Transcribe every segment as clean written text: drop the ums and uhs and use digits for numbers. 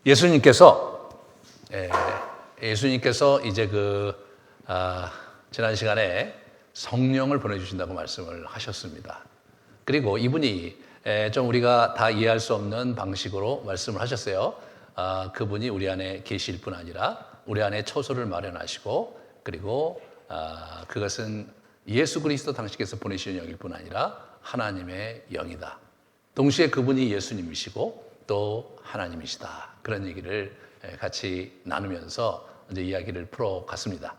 예수님께서 이제 지난 시간에 성령을 보내주신다고 말씀을 하셨습니다. 그리고 이분이 좀 우리가 다 이해할 수 없는 방식으로 말씀을 하셨어요. 그분이 우리 안에 계실 뿐 아니라 우리 안에 처소를 마련하시고, 그리고 그것은 예수 그리스도 당신께서 보내시는 영일 뿐 아니라 하나님의 영이다. 동시에 그분이 예수님이시고 또 하나님이시다. 그런 얘기를 같이 나누면서 이제 이야기를 풀어갔습니다.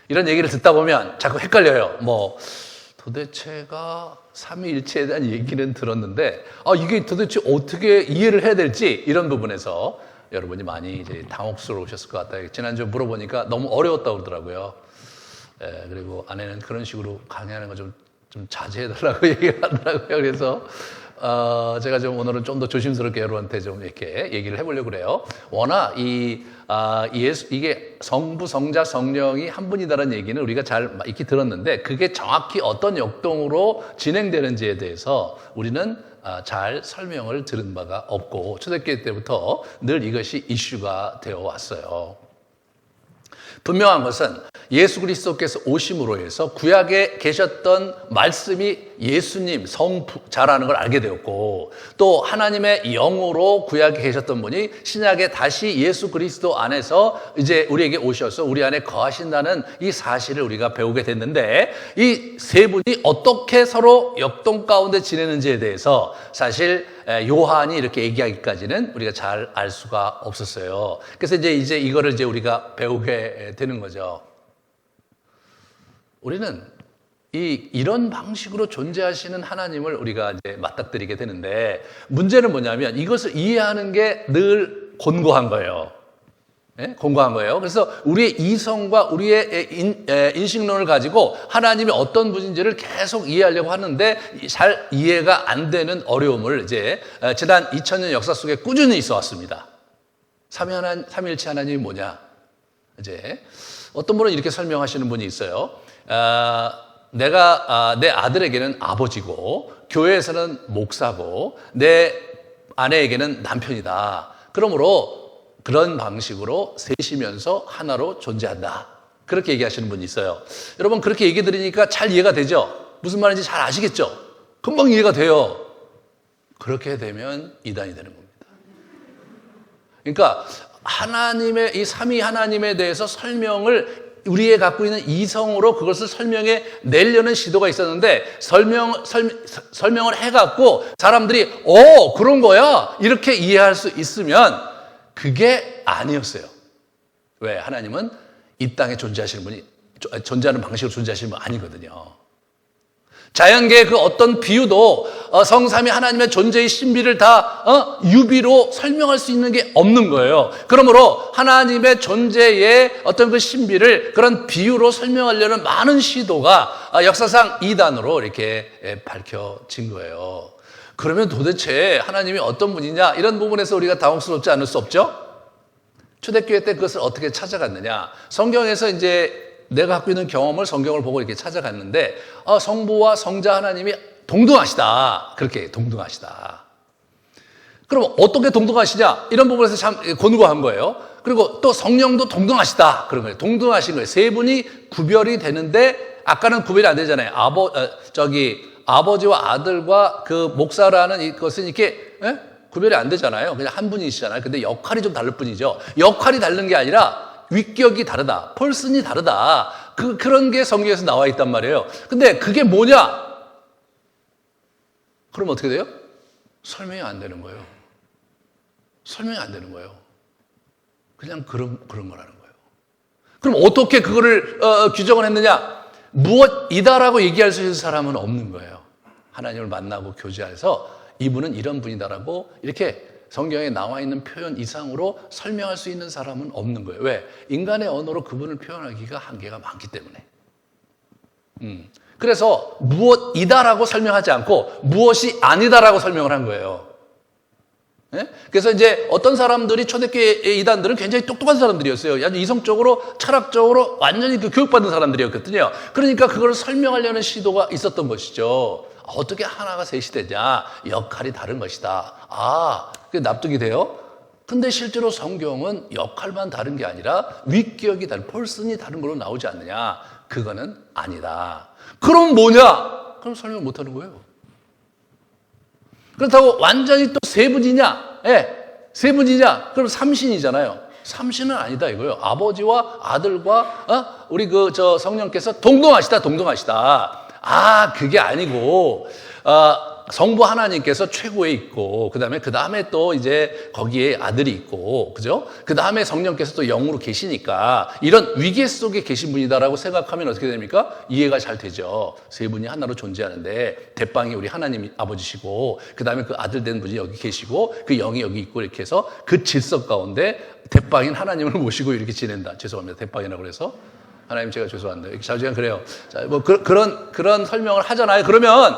이런 얘기를 듣다 보면 자꾸 헷갈려요. 도대체가 삼위일체에 대한 얘기는 들었는데 이게 도대체 어떻게 이해를 해야 될지, 이런 부분에서 여러분이 많이 이제 당혹스러우셨을 것 같아요. 지난주 물어보니까 너무 어려웠다고 그러더라고요. 그리고 아내는 그런 식으로 강의하는 거 좀 자제해달라고 얘기를 하더라고요. 그래서 제가 좀 오늘은 좀 더 조심스럽게 여러분한테 좀 이렇게 얘기를 해보려고 그래요. 워낙 이게 성부, 성자, 성령이 한 분이다라는 얘기는 우리가 잘 익히 들었는데, 그게 정확히 어떤 역동으로 진행되는지에 대해서 우리는 잘 설명을 들은 바가 없고, 초대교회 때부터 늘 이것이 이슈가 되어 왔어요. 분명한 것은 예수 그리스도께서 오심으로 해서 구약에 계셨던 말씀이 예수님 성자라는 걸 알게 되었고, 또 하나님의 영으로 구약에 계셨던 분이 신약에 다시 예수 그리스도 안에서 이제 우리에게 오셔서 우리 안에 거하신다는 이 사실을 우리가 배우게 됐는데, 이 세 분이 어떻게 서로 역동 가운데 지내는지에 대해서 사실 요한이 이렇게 얘기하기까지는 우리가 잘 알 수가 없었어요. 그래서 이제 이거를 이제 우리가 배우게 되는 거죠. 우리는 이런 방식으로 존재하시는 하나님을 우리가 이제 맞닥뜨리게 되는데, 문제는 뭐냐면 이것을 이해하는 게 늘 곤고한 거예요. 곤고한 거예요. 그래서 우리의 이성과 우리의 인식론을 가지고 하나님이 어떤 분인지를 계속 이해하려고 하는데 잘 이해가 안 되는 어려움을 이제 지난 2000년 역사 속에 꾸준히 있어 왔습니다. 삼위일체 하나님이 뭐냐? 이제 어떤 분은 이렇게 설명하시는 분이 있어요. 내가 내 아들에게는 아버지고, 교회에서는 목사고, 내 아내에게는 남편이다. 그러므로 그런 방식으로 셋이면서 하나로 존재한다. 그렇게 얘기하시는 분이 있어요. 여러분, 그렇게 얘기 들으니까 잘 이해가 되죠? 무슨 말인지 잘 아시겠죠? 금방 이해가 돼요. 그렇게 되면 이단이 되는 겁니다. 그러니까 하나님의, 이 삼위 하나님에 대해서 설명을 우리의 갖고 있는 이성으로 그것을 설명해 내려는 시도가 있었는데, 설명을 해갖고 사람들이 그런 거야 이렇게 이해할 수 있으면 그게 아니었어요. 왜? 하나님은 이 땅에 존재하시는 분이, 존재하는 방식으로 존재하시는 분 아니거든요. 자연계의 그 어떤 비유도 성삼위 하나님의 존재의 신비를 다 유비로 설명할 수 있는 게 없는 거예요. 그러므로 하나님의 존재의 어떤 그 신비를 그런 비유로 설명하려는 많은 시도가 역사상 이단으로 이렇게 밝혀진 거예요. 그러면 도대체 하나님이 어떤 분이냐, 이런 부분에서 우리가 당혹스럽지 않을 수 없죠? 초대교회 때 그것을 어떻게 찾아갔느냐? 성경에서 이제 내가 갖고 있는 경험을 성경을 보고 이렇게 찾아갔는데, 성부와 성자 하나님이 동등하시다. 그렇게 동등하시다. 그럼 어떻게 동등하시냐? 이런 부분에서 참 곤고한 거예요. 그리고 또 성령도 동등하시다. 그런 거예요. 동등하신 거예요. 세 분이 구별이 되는데, 아까는 구별이 안 되잖아요. 아버지와 아들과 그 목사라는 이것은 이렇게 구별이 안 되잖아요. 그냥 한 분이시잖아요. 근데 역할이 좀 다를 뿐이죠. 역할이 다른 게 아니라 위격이 다르다. 펄슨이 다르다. 그런 게 성경에서 나와 있단 말이에요. 근데 그게 뭐냐? 그럼 어떻게 돼요? 설명이 안 되는 거예요. 설명이 안 되는 거예요. 그냥 그런 거라는 거예요. 그럼 어떻게 그거를 규정을 했느냐? 무엇이다라고 얘기할 수 있는 사람은 없는 거예요. 하나님을 만나고 교제해서 이분은 이런 분이다라고 이렇게 성경에 나와 있는 표현 이상으로 설명할 수 있는 사람은 없는 거예요. 왜? 인간의 언어로 그분을 표현하기가 한계가 많기 때문에. 그래서 무엇이다라고 설명하지 않고 무엇이 아니다라고 설명을 한 거예요. 그래서 이제 어떤 사람들이, 초대교회 이단들은 굉장히 똑똑한 사람들이었어요. 아주 이성적으로, 철학적으로 완전히 교육받은 사람들이었거든요. 그러니까 그걸 설명하려는 시도가 있었던 것이죠. 어떻게 하나가 셋이 되냐? 역할이 다른 것이다. 그게 납득이 돼요? 근데 실제로 성경은 역할만 다른 게 아니라 위격이 다른, 펄슨이 다른 걸로 나오지 않느냐? 그거는 아니다. 그럼 뭐냐? 그럼 설명 못 하는 거예요. 그렇다고 완전히 또 세 분이냐? 예, 세 분이냐? 그럼 삼신이잖아요. 삼신은 아니다 이거예요. 아버지와 아들과 우리 성령께서 동등하시다. 아, 그게 아니고 성부 하나님께서 최고에 있고 그 다음에 또 이제 거기에 아들이 있고 그죠? 그 다음에 성령께서 또 영으로 계시니까 이런 위계 속에 계신 분이다라고 생각하면 어떻게 됩니까? 이해가 잘 되죠. 세 분이 하나로 존재하는데 대빵이 우리 하나님 아버지시고 그 다음에 그 아들 된 분이 여기 계시고 그 영이 여기 있고 이렇게 해서 그 질서 가운데 대빵인 하나님을 모시고 이렇게 지낸다. 죄송합니다. 대빵이라고 그래서. 하나님 제가 죄송한데 자주 그래요. 자, 뭐 그런 설명을 하잖아요. 그러면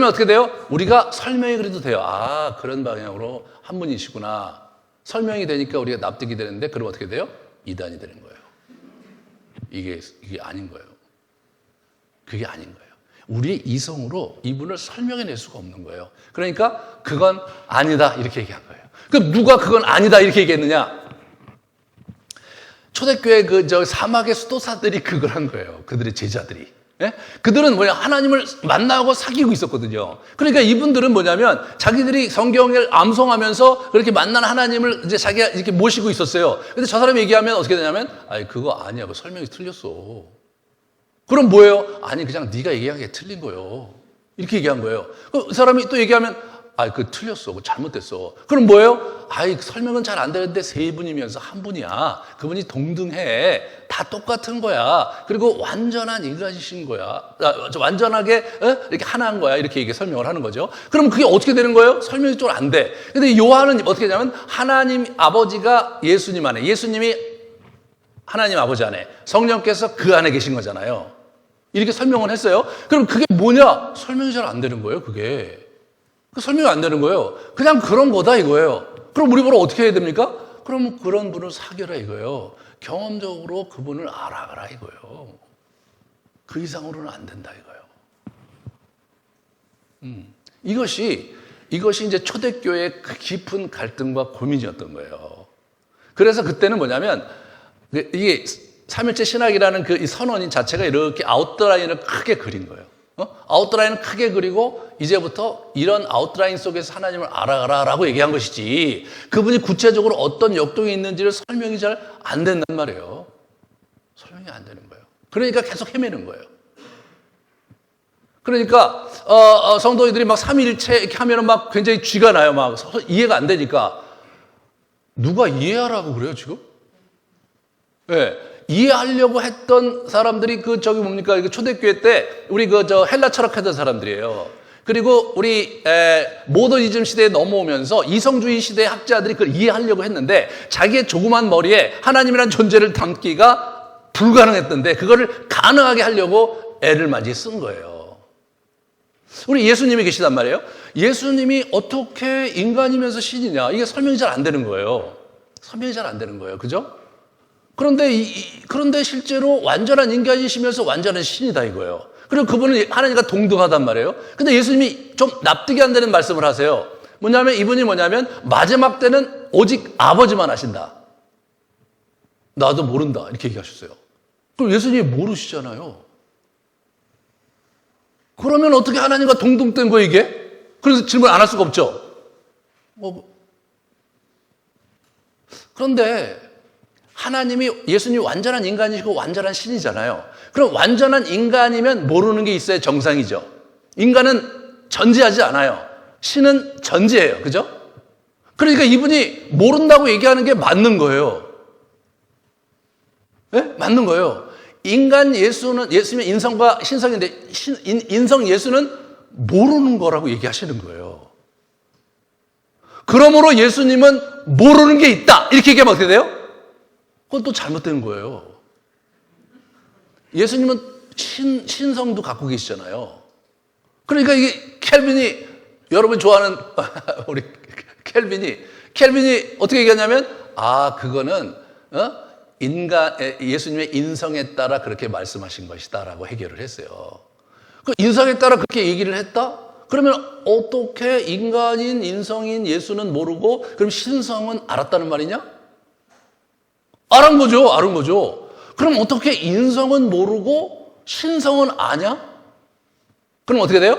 어떻게 돼요? 우리가 설명이 그래도 돼요. 아, 그런 방향으로 한 분이시구나. 설명이 되니까 우리가 납득이 되는데 그럼 어떻게 돼요? 이단이 되는 거예요. 이게 아닌 거예요. 그게 아닌 거예요. 우리의 이성으로 이분을 설명해낼 수가 없는 거예요. 그러니까 그건 아니다 이렇게 얘기한 거예요. 그럼 누가 그건 아니다 이렇게 얘기했느냐? 초대교회 사막의 수도사들이 그걸 한 거예요. 그들의 제자들이. 예? 그들은 하나님을 만나고 사귀고 있었거든요. 그러니까 이분들은 뭐냐면 자기들이 성경을 암송하면서 그렇게 만난 하나님을 이제 자기가 이렇게 모시고 있었어요. 근데 저 사람이 얘기하면 어떻게 되냐면, 아니, 그거 아니야. 그 설명이 틀렸어. 그럼 뭐예요? 아니, 그냥 네가 얘기한 게 틀린 거예요. 이렇게 얘기한 거예요. 그 사람이 또 얘기하면, 아이, 그거 틀렸어. 그거 잘못됐어. 그럼 뭐예요? 아이, 설명은 잘 안 되는데 세 분이면서 한 분이야. 그분이 동등해. 다 똑같은 거야. 그리고 완전한 인간이신 거야. 완전하게 이렇게 하나인 거야. 이렇게 설명을 하는 거죠. 그럼 그게 어떻게 되는 거예요? 설명이 좀 안 돼. 근데 요한은 어떻게 되냐면 하나님 아버지가 예수님 안에, 예수님이 하나님 아버지 안에, 성령께서 그 안에 계신 거잖아요. 이렇게 설명을 했어요. 그럼 그게 뭐냐? 설명이 잘 안 되는 거예요, 그게. 설명이 안 되는 거예요. 그냥 그런 거다 이거예요. 그럼 우리 보러 어떻게 해야 됩니까? 그럼 그런 분을 사귀라 이거예요. 경험적으로 그분을 알아가라 이거예요. 그 이상으로는 안 된다 이거예요. 이것이 이제 초대교회의 그 깊은 갈등과 고민이었던 거예요. 그래서 그때는 뭐냐면 이게 삼일째 신학이라는 이 선언인 자체가 이렇게 아웃라인을 크게 그린 거예요. 아웃라인을 크게 그리고 이제부터 이런 아웃라인 속에서 하나님을 알아가라라고 얘기한 것이지 그분이 구체적으로 어떤 역동이 있는지를 설명이 잘 안 된단 말이에요. 설명이 안 되는 거예요. 그러니까 계속 헤매는 거예요. 그러니까 성도들이 막 삼위일체 이렇게 하면은 막 굉장히 쥐가 나요. 막 이해가 안 되니까 누가 이해하라고 그래요 지금? 네. 이해하려고 했던 사람들이 뭡니까? 초대교회 때 우리 헬라 철학하던 사람들이에요. 그리고 우리 모더니즘 시대에 넘어오면서 이성주의 시대의 학자들이 그걸 이해하려고 했는데 자기의 조그만 머리에 하나님이라는 존재를 담기가 불가능했던데 그거를 가능하게 하려고 애를 많이 쓴 거예요. 우리 예수님이 계시단 말이에요. 예수님이 어떻게 인간이면서 신이냐? 이게 설명이 잘 안 되는 거예요. 설명이 잘 안 되는 거예요. 그죠? 그런데 실제로 완전한 인간이시면서 완전한 신이다 이거예요. 그리고 그분은 하나님과 동등하단 말이에요. 근데 예수님이 좀 납득이 안 되는 말씀을 하세요. 이분이 마지막 때는 오직 아버지만 하신다. 나도 모른다. 이렇게 얘기하셨어요. 그럼 예수님이 모르시잖아요. 그러면 어떻게 하나님과 동등된 거예요, 이게? 그래서 질문 안 할 수가 없죠. 그런데 예수님이 완전한 인간이시고 완전한 신이잖아요. 그럼 완전한 인간이면 모르는 게 있어야 정상이죠. 인간은 전제하지 않아요. 신은 전제예요. 그죠? 그러니까 이분이 모른다고 얘기하는 게 맞는 거예요. 네? 맞는 거예요. 예수님의 인성과 신성인데 인성 예수는 모르는 거라고 얘기하시는 거예요. 그러므로 예수님은 모르는 게 있다. 이렇게 얘기하면 어떻게 돼요? 그건 또 잘못된 거예요. 예수님은 신성도 갖고 계시잖아요. 그러니까 이게 켈빈이, 여러분 좋아하는 우리 켈빈이 어떻게 얘기하냐면, 그거는 예수님의 인성에 따라 그렇게 말씀하신 것이다라고 해결을 했어요. 그 인성에 따라 그렇게 얘기를 했다? 그러면 어떻게 인간인, 인성인 예수는 모르고 그럼 신성은 알았다는 말이냐? 알은 거죠. 그럼 어떻게 인성은 모르고 신성은 아냐? 그럼 어떻게 돼요?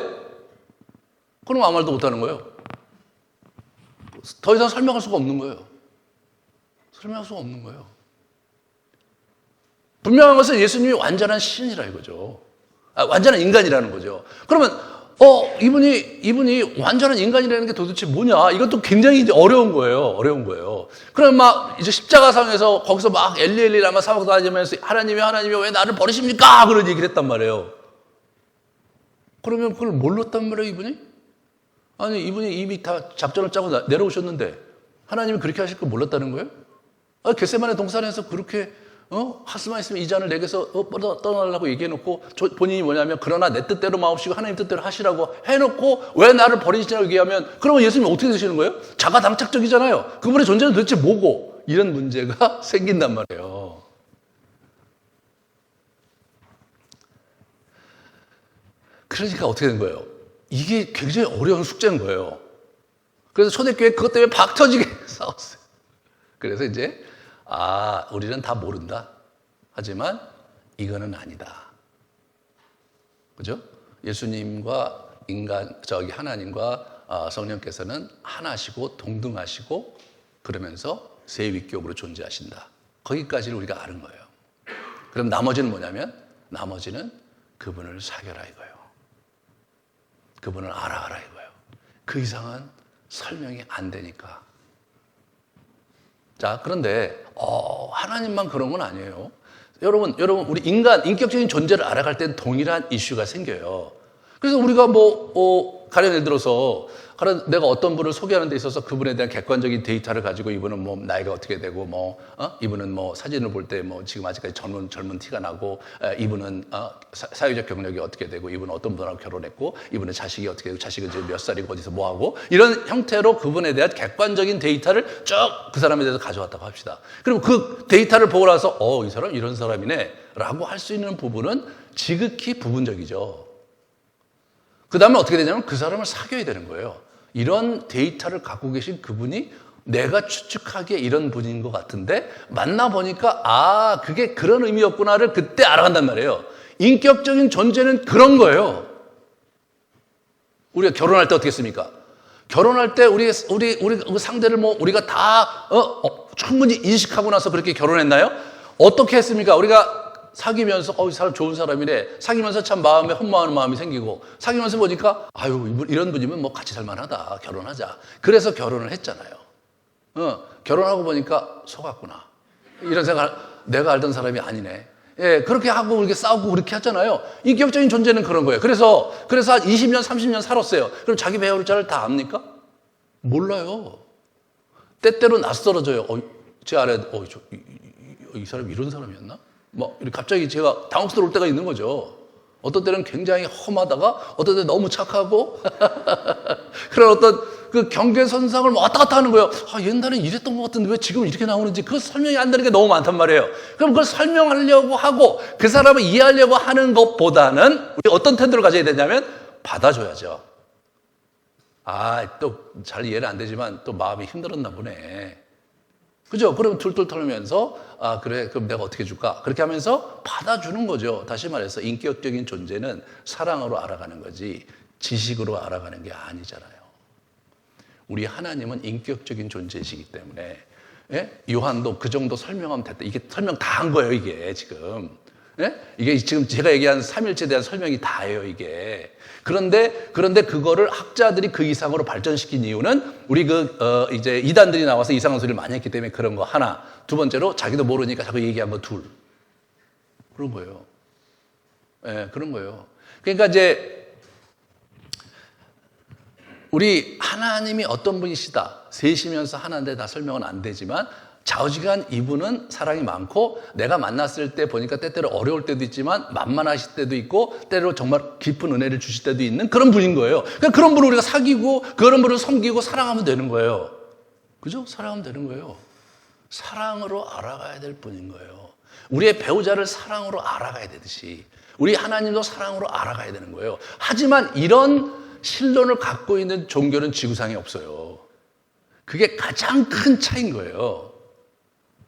그럼 아무 말도 못하는 거예요. 더 이상 설명할 수가 없는 거예요. 설명할 수가 없는 거예요. 분명한 것은 예수님이 완전한 신이라 이거죠. 완전한 인간이라는 거죠. 그러면 이분이 완전한 인간이라는 게 도대체 뭐냐? 이것도 굉장히 이제 어려운 거예요. 그럼 막 이제 십자가상에서 거기서 막 엘리 라마 사박다니면서 하나님이 왜 나를 버리십니까? 그런 얘기를 했단 말이에요. 그러면 그걸 몰랐단 말이에요, 이분이? 아니, 이분이 이미 다 작전을 짜고 내려오셨는데 하나님이 그렇게 하실 걸 몰랐다는 거예요? 겟세마네 동산에서 그렇게 하스만 있으면 이 잔을 내게서 떠나려고 얘기해놓고 본인이 뭐냐면 그러나 내 뜻대로 마옵시고 하나님 뜻대로 하시라고 해놓고 왜 나를 버리시냐고 얘기하면 그러면 예수님이 어떻게 되시는 거예요? 자가당착적이잖아요. 그분의 존재는 도대체 뭐고? 이런 문제가 생긴단 말이에요. 그러니까 어떻게 된 거예요? 이게 굉장히 어려운 숙제인 거예요. 그래서 초대교회 그것 때문에 박 터지게 싸웠어요. 그래서 이제 우리는 다 모른다. 하지만 이거는 아니다. 그죠? 예수님과 하나님과 성령께서는 하나시고 동등하시고 그러면서 세위격으로 존재하신다. 거기까지를 우리가 아는 거예요. 그럼 나머지는 뭐냐면 나머지는 그분을 사겨라 이거예요. 그분을 알아라 이거예요. 그 이상은 설명이 안 되니까. 자, 그런데 하나님만 그런 건 아니에요. 여러분 우리 인격적인 존재를 알아갈 때는 동일한 이슈가 생겨요. 그래서 우리가 가령 예를 들어서 내가 어떤 분을 소개하는 데 있어서 그분에 대한 객관적인 데이터를 가지고 이분은 나이가 어떻게 되고 이분은 사진을 볼 때 지금 아직까지 젊은 티가 나고 이분은 사회적 경력이 어떻게 되고 이분은 어떤 분하고 결혼했고 이분은 자식이 어떻게 되고 자식은 지금 몇 살이고 어디서 하고 이런 형태로 그분에 대한 객관적인 데이터를 쭉 그 사람에 대해서 가져왔다고 합시다. 그리고 그 데이터를 보고 나서 이 사람 이런 사람이네 라고 할 수 있는 부분은 지극히 부분적이죠. 그 다음에 어떻게 되냐면 그 사람을 사귀어야 되는 거예요. 이런 데이터를 갖고 계신 그분이 내가 추측하기에 이런 분인 것 같은데 만나보니까 그게 그런 의미였구나를 그때 알아간단 말이에요. 인격적인 존재는 그런 거예요. 우리가 결혼할 때 어떻게 했습니까? 결혼할 때 우리 상대를 우리가 다 충분히 인식하고 나서 그렇게 결혼했나요? 어떻게 했습니까? 우리가 사귀면서 이 사람 좋은 사람이네. 사귀면서 참 마음에 험마하는 마음이 생기고 사귀면서 보니까 이런 분이면 같이 살만하다. 결혼하자. 그래서 결혼을 했잖아요. 결혼하고 보니까 속았구나. 이런 생각 내가 알던 사람이 아니네. 예, 그렇게 하고 이렇게 싸우고 그렇게 하잖아요. 인격적인 존재는 그런 거예요. 그래서 한 20년, 30년 살았어요. 그럼 자기 배우를 다 압니까? 몰라요. 때때로 낯설어져요. 제 아래 이 사람이 이런 사람이었나? 이렇게 갑자기 제가 당혹스러울 때가 있는 거죠. 어떤 때는 굉장히 험하다가 어떤 때는 너무 착하고 그런 어떤 그 경계선상을 왔다 갔다 하는 거예요. 옛날엔 이랬던 것 같은데 왜 지금 이렇게 나오는지 그 설명이 안 되는 게 너무 많단 말이에요. 그럼 그걸 설명하려고 하고 그 사람을 이해하려고 하는 것보다는 우리 어떤 태도를 가져야 되냐면 받아줘야죠. 또 잘 이해는 안 되지만 또 마음이 힘들었나 보네. 그죠? 그럼 툴툴 털면서 그래 그럼 내가 어떻게 해줄까? 그렇게 하면서 받아주는 거죠. 다시 말해서 인격적인 존재는 사랑으로 알아가는 거지 지식으로 알아가는 게 아니잖아요. 우리 하나님은 인격적인 존재이시기 때문에 요한도 그 정도 설명하면 됐다. 이게 설명 다 한 거예요. 이게 지금 이게 지금 제가 얘기한 삼일체에 대한 설명이 다예요. 이게 그런데 그거를 학자들이 그 이상으로 발전시킨 이유는 우리 이제 이단들이 나와서 이상한 소리를 많이 했기 때문에 그런 거 하나. 두 번째로 자기도 모르니까 자꾸 얘기한 거 둘. 그런 거예요. 그런 거예요. 그러니까 이제 우리 하나님이 어떤 분이시다. 셋이면서 하나인데 다 설명은 안 되지만 좌우지간 이분은 사랑이 많고 내가 만났을 때 보니까 때때로 어려울 때도 있지만 만만하실 때도 있고 때로 정말 깊은 은혜를 주실 때도 있는 그런 분인 거예요. 그러니까 그런 분을 우리가 사귀고 그런 분을 섬기고 사랑하면 되는 거예요. 그죠? 사랑하면 되는 거예요. 사랑으로 알아가야 될 분인 거예요. 우리의 배우자를 사랑으로 알아가야 되듯이 우리 하나님도 사랑으로 알아가야 되는 거예요. 하지만 이런 신론을 갖고 있는 종교는 지구상에 없어요. 그게 가장 큰 차이인 거예요.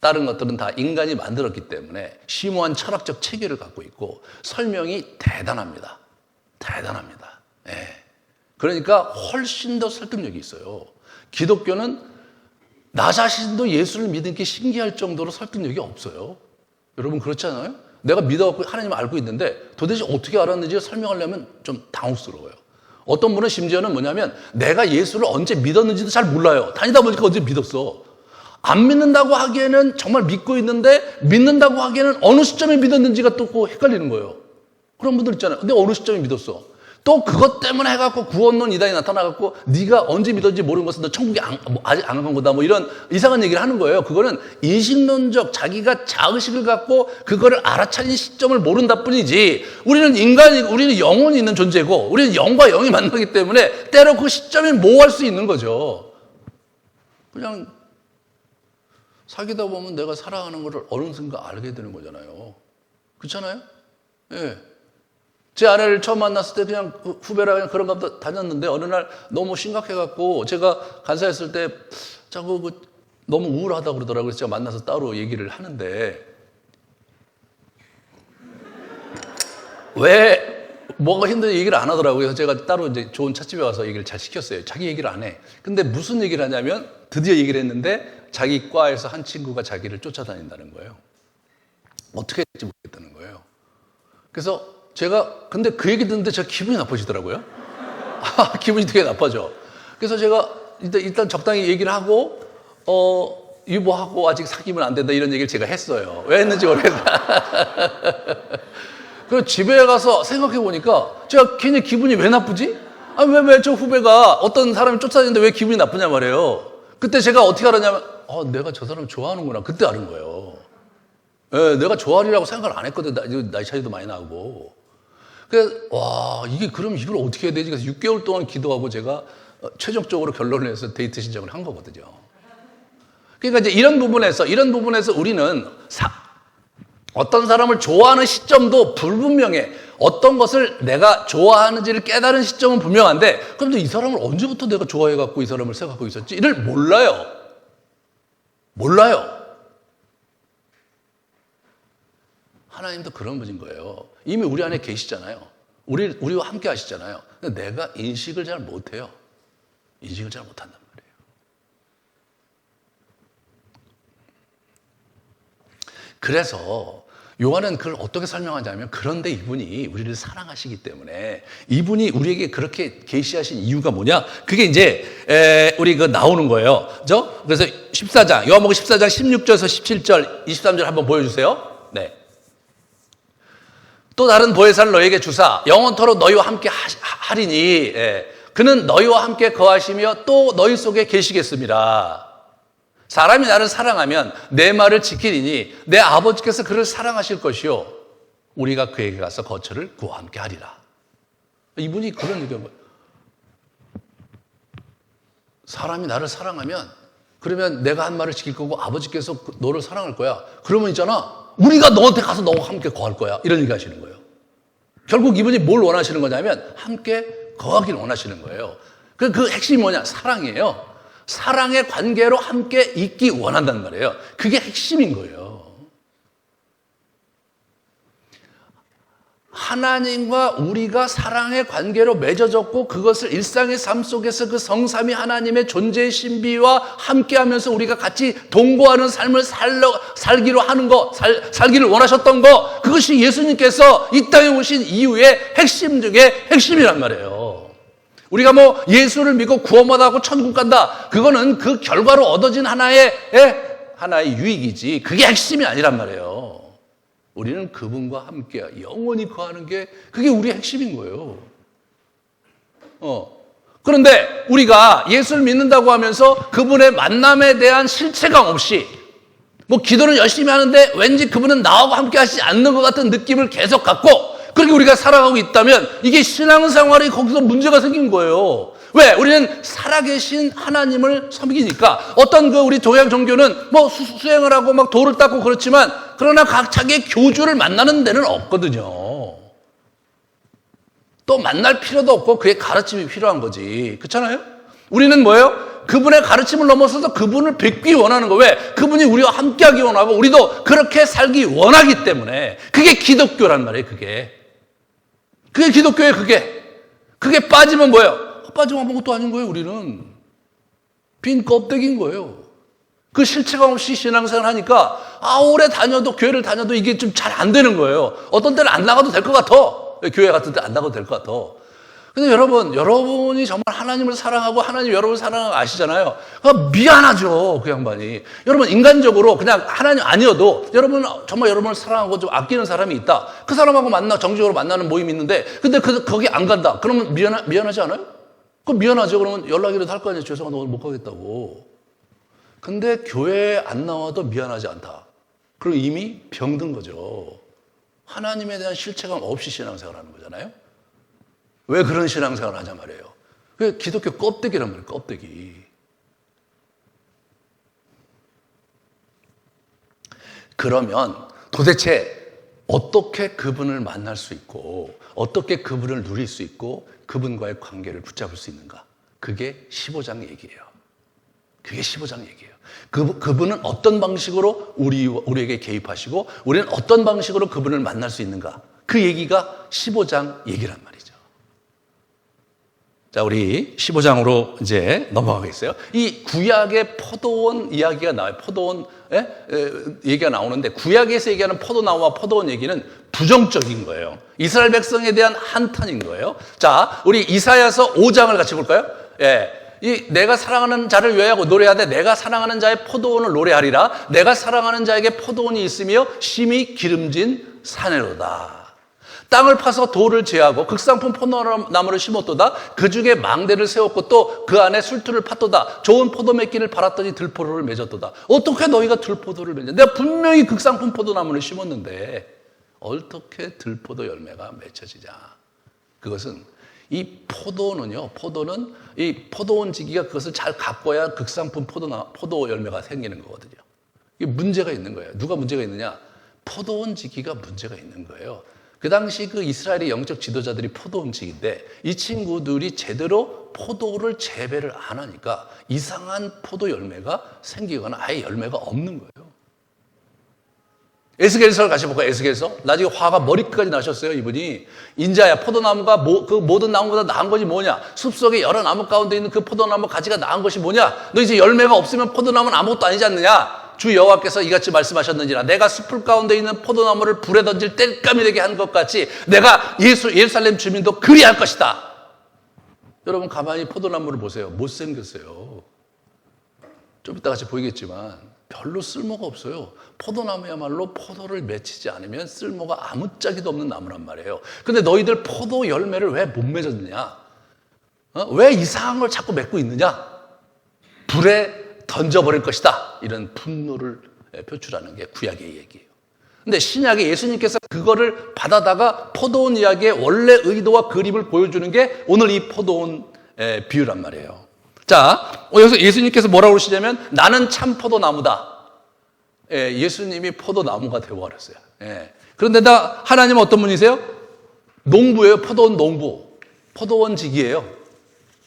다른 것들은 다 인간이 만들었기 때문에 심오한 철학적 체계를 갖고 있고 설명이 대단합니다. 대단합니다. 예. 그러니까 훨씬 더 설득력이 있어요. 기독교는 나 자신도 예수를 믿는 게 신기할 정도로 설득력이 없어요. 여러분 그렇지 않아요? 내가 믿어갖고 하나님을 알고 있는데 도대체 어떻게 알았는지 설명하려면 좀 당혹스러워요. 어떤 분은 심지어는 뭐냐면 내가 예수를 언제 믿었는지도 잘 몰라요. 다니다 보니까 언제 믿었어. 안 믿는다고 하기에는 정말 믿고 있는데 믿는다고 하기에는 어느 시점에 믿었는지가 또 헷갈리는 거예요. 그런 분들 있잖아요. 근데 어느 시점에 믿었어. 또 그것 때문에 해갖고 구원론 이단이 나타나갖고 네가 언제 믿었는지 모르는 것은 너 천국에 아직 안 간 거다 뭐 이런 이상한 얘기를 하는 거예요. 그거는 인식론적 자기가 자의식을 갖고 그거를 알아차린 시점을 모른다 뿐이지 우리는 인간이고 우리는 영혼이 있는 존재고 우리는 영과 영이 만나기 때문에 때로 그 시점에 뭐 할 수 있는 거죠. 그냥 사귀다 보면 내가 사랑하는 거를 어느 순간 알게 되는 거잖아요. 그렇잖아요? 예. 제 아내를 처음 만났을 때 그냥 후배라 그냥 그런가 보다 다녔는데 어느 날 너무 심각해갖고 제가 간사했을 때 자꾸 너무 우울하다고 그러더라고요. 그래서 제가 만나서 따로 얘기를 하는데 왜 뭐가 힘든지 얘기를 안 하더라고요. 그래서 제가 따로 이제 좋은 찻집에 와서 얘기를 잘 시켰어요. 자기 얘기를 안 해. 근데 무슨 얘기를 하냐면 드디어 얘기를 했는데 자기 과에서 한 친구가 자기를 쫓아다닌다는 거예요. 어떻게 할지 모르겠다는 거예요. 그래서 제가 근데 그 얘기 듣는데 제가 기분이 나빠지더라고요. 기분이 되게 나빠져. 그래서 제가 일단 적당히 얘기를 하고 유보하고 아직 사귀면 안 된다 이런 얘기를 제가 했어요. 왜 했는지 모르겠다. 그리고 집에 가서 생각해 보니까 제가 괜히 기분이 왜 나쁘지? 왜 저 후배가 어떤 사람이 쫓아다니는데 왜 기분이 나쁘냐 말이에요. 그때 제가 어떻게 알았냐면 내가 저 사람 좋아하는구나. 그때 아는 거예요. 예, 내가 좋아하리라고 생각을 안 했거든. 나이 차이도 많이 나고. 그래서 이게 그럼 이걸 어떻게 해야 되지? 그래서 6개월 동안 기도하고 제가 최종적으로 결론을 내서 데이트 신청을 한 거거든요. 그러니까 이제 이런 부분에서 우리는 어떤 사람을 좋아하는 시점도 불분명해. 어떤 것을 내가 좋아하는지를 깨달은 시점은 분명한데 그런데 이 사람을 언제부터 내가 좋아해갖고 이 사람을 생각하고 있었지? 이를 몰라요. 하나님도 그런 분인 거예요. 이미 우리 안에 계시잖아요. 우리와 함께 하시잖아요. 근데 내가 인식을 잘 못해요. 인식을 잘 못한단 말이에요. 그래서 요한은 그걸 어떻게 설명하냐면 그런데 이분이 우리를 사랑하시기 때문에 이분이 우리에게 그렇게 계시하신 이유가 뭐냐? 그게 이제 우리 나오는 거예요. 그죠? 그래서 14장 요한복음 14장 16절에서 17절 23절 한번 보여주세요. 네. 또 다른 보혜사를 너에게 주사 영원토록 너희와 함께 하리니 그는 너희와 함께 거하시며 또 너희 속에 계시겠습니다. 사람이 나를 사랑하면 내 말을 지키리니 내 아버지께서 그를 사랑하실 것이요 우리가 그에게 가서 거처를 그와 함께 하리라. 이분이 그런 얘기한 거예요. 사람이 나를 사랑하면 그러면 내가 한 말을 지킬 거고 아버지께서 너를 사랑할 거야. 그러면 있잖아 우리가 너한테 가서 너와 함께 거할 거야. 이런 얘기 하시는 거예요. 결국 이분이 뭘 원하시는 거냐면 함께 거하기를 원하시는 거예요. 그 핵심이 뭐냐? 사랑이에요. 사랑의 관계로 함께 있기 원한단 말이에요. 그게 핵심인 거예요. 하나님과 우리가 사랑의 관계로 맺어졌고 그것을 일상의 삶 속에서 그 성삼위 하나님의 존재의 신비와 함께하면서 우리가 같이 동거하는 삶을 살기로 하는 거, 살기를 원하셨던 거, 그것이 예수님께서 이 땅에 오신 이유의 핵심 중에 핵심이란 말이에요. 우리가 뭐 예수를 믿고 구원받아고 천국 간다, 그거는 그 결과로 얻어진 하나의 유익이지 그게 핵심이 아니란 말이에요. 우리는 그분과 함께 영원히 거하는 게 그게 우리의 핵심인 거예요. 그런데 우리가 예수를 믿는다고 하면서 그분의 만남에 대한 실체감 없이 뭐 기도는 열심히 하는데 왠지 그분은 나하고 함께 하시지 않는 것 같은 느낌을 계속 갖고 그렇게 우리가 살아가고 있다면 이게 신앙생활이 거기서 문제가 생긴 거예요. 왜? 우리는 살아계신 하나님을 섬기니까. 어떤 우리 동양 종교는 뭐 수행을 하고 막 돌을 닦고 그렇지만 그러나 각 자기의 교주를 만나는 데는 없거든요. 또 또 만날 필요도 없고 그의 가르침이 필요한 거지. 그렇잖아요? 우리는 뭐예요? 그분의 가르침을 넘어서서 그분을 뵙기 원하는 거. 왜? 그분이 우리와 함께하기 원하고 우리도 그렇게 살기 원하기 때문에. 그게 기독교란 말이에요. 그게 기독교예요. 그게 빠지면 뭐예요? 빠지면 아무것도 아닌 거예요. 우리는 빈 껍데기인 거예요. 그 실체감 없이 신앙생활 하니까 오래 다녀도 교회를 다녀도 이게 좀 잘 안 되는 거예요. 어떤 때는 안 나가도 될 것 같아. 교회 같은 데 안 나가도 될 것 같아. 근데 여러분이 정말 하나님을 사랑하고 하나님 여러분을 사랑하는 거 아시잖아요. 미안하죠, 그 양반이. 여러분, 인간적으로 그냥 하나님 아니어도 여러분 정말 여러분을 사랑하고 좀 아끼는 사람이 있다. 그 사람하고 정식으로 만나는 모임이 있는데, 근데 거기 안 간다. 그러면 미안하지 않아요? 그럼 미안하죠. 그러면 연락이라도 할 거 아니에요. 죄송합니다, 오늘 못 가겠다고. 근데 교회에 안 나와도 미안하지 않다. 그럼 이미 병든 거죠. 하나님에 대한 실체감 없이 신앙생활 하는 거잖아요. 왜 그런 신앙생활을 하냐 말이에요. 그게 기독교 껍데기란 말이에요. 껍데기. 그러면 도대체 어떻게 그분을 만날 수 있고 어떻게 그분을 누릴 수 있고 그분과의 관계를 붙잡을 수 있는가? 그게 15장 얘기예요. 그게 15장 얘기예요. 그분은 어떤 방식으로 우리에게 개입하시고 우리는 어떤 방식으로 그분을 만날 수 있는가? 그 얘기가 15장 얘기란 말이죠. 자, 우리 15장으로 이제 넘어가겠어요. 이 구약의 포도원 이야기가 나와요. 포도원 얘기가 나오는데 구약에서 얘기하는 포도나무와 포도원 얘기는 부정적인 거예요. 이스라엘 백성에 대한 한탄인 거예요. 자, 우리 이사야서 5장을 같이 볼까요? 내가 사랑하는 자를 위하여 노래하되 내가 사랑하는 자의 포도원을 노래하리라. 내가 사랑하는 자에게 포도원이 있으며 심히 기름진 사내로다. 땅을 파서 돌을 제하고 극상품 포도나무를 심었도다. 그 중에 망대를 세웠고 또 그 안에 술틀을 팠도다. 좋은 포도 맺기를 바랐더니 들포도를 맺었도다. 어떻게 너희가 들포도를 맺냐? 내가 분명히 극상품 포도나무를 심었는데 어떻게 들포도 열매가 맺혀지냐? 그것은 이 포도는 이 포도원 지기가 그것을 잘 가꿔야 극상품 포도 열매가 생기는 거거든요. 이게 문제가 있는 거예요. 누가 문제가 있느냐? 포도원 지기가 문제가 있는 거예요. 그 당시 그 이스라엘의 영적 지도자들이 포도원 지기인데 이 친구들이 제대로 포도를 재배를 안 하니까 이상한 포도 열매가 생기거나 아예 열매가 없는 거예요. 에스겔서를 같이 볼까요? 에스겔서. 나중에 화가 머리끝까지 나셨어요, 이분이. 인자야, 포도나무가 그 모든 나무보다 나은 것이 뭐냐? 숲속에 여러 나무 가운데 있는 그 포도나무 가지가 나은 것이 뭐냐? 너 이제 열매가 없으면 포도나무는 아무것도 아니지 않느냐? 주 여호와께서 이같이 말씀하셨는지라 내가 숲풀 가운데 있는 포도나무를 불에 던질 땔감이 되게 한 것 같이 내가 예루살렘 주민도 그리할 것이다. 여러분 가만히 포도나무를 보세요. 못생겼어요. 좀 이따 같이 보이겠지만 별로 쓸모가 없어요. 포도나무야말로 포도를 맺히지 않으면 쓸모가 아무짝에도 없는 나무란 말이에요. 근데 너희들 포도 열매를 왜 못 맺었느냐? 왜 이상한 걸 자꾸 맺고 있느냐? 불에 던져버릴 것이다. 이런 분노를 표출하는 게 구약의 얘기예요. 근데 신약에 예수님께서 그거를 받아다가 포도원 이야기의 원래 의도와 그림을 보여주는 게 오늘 이 포도원 비유란 말이에요. 자, 여기서 예수님께서 뭐라고 그러시냐면 나는 참 포도나무다. 예수님이 포도나무가 되어버렸어요. 그런데 하나님은 어떤 분이세요? 농부예요. 포도원 농부. 포도원 직이에요.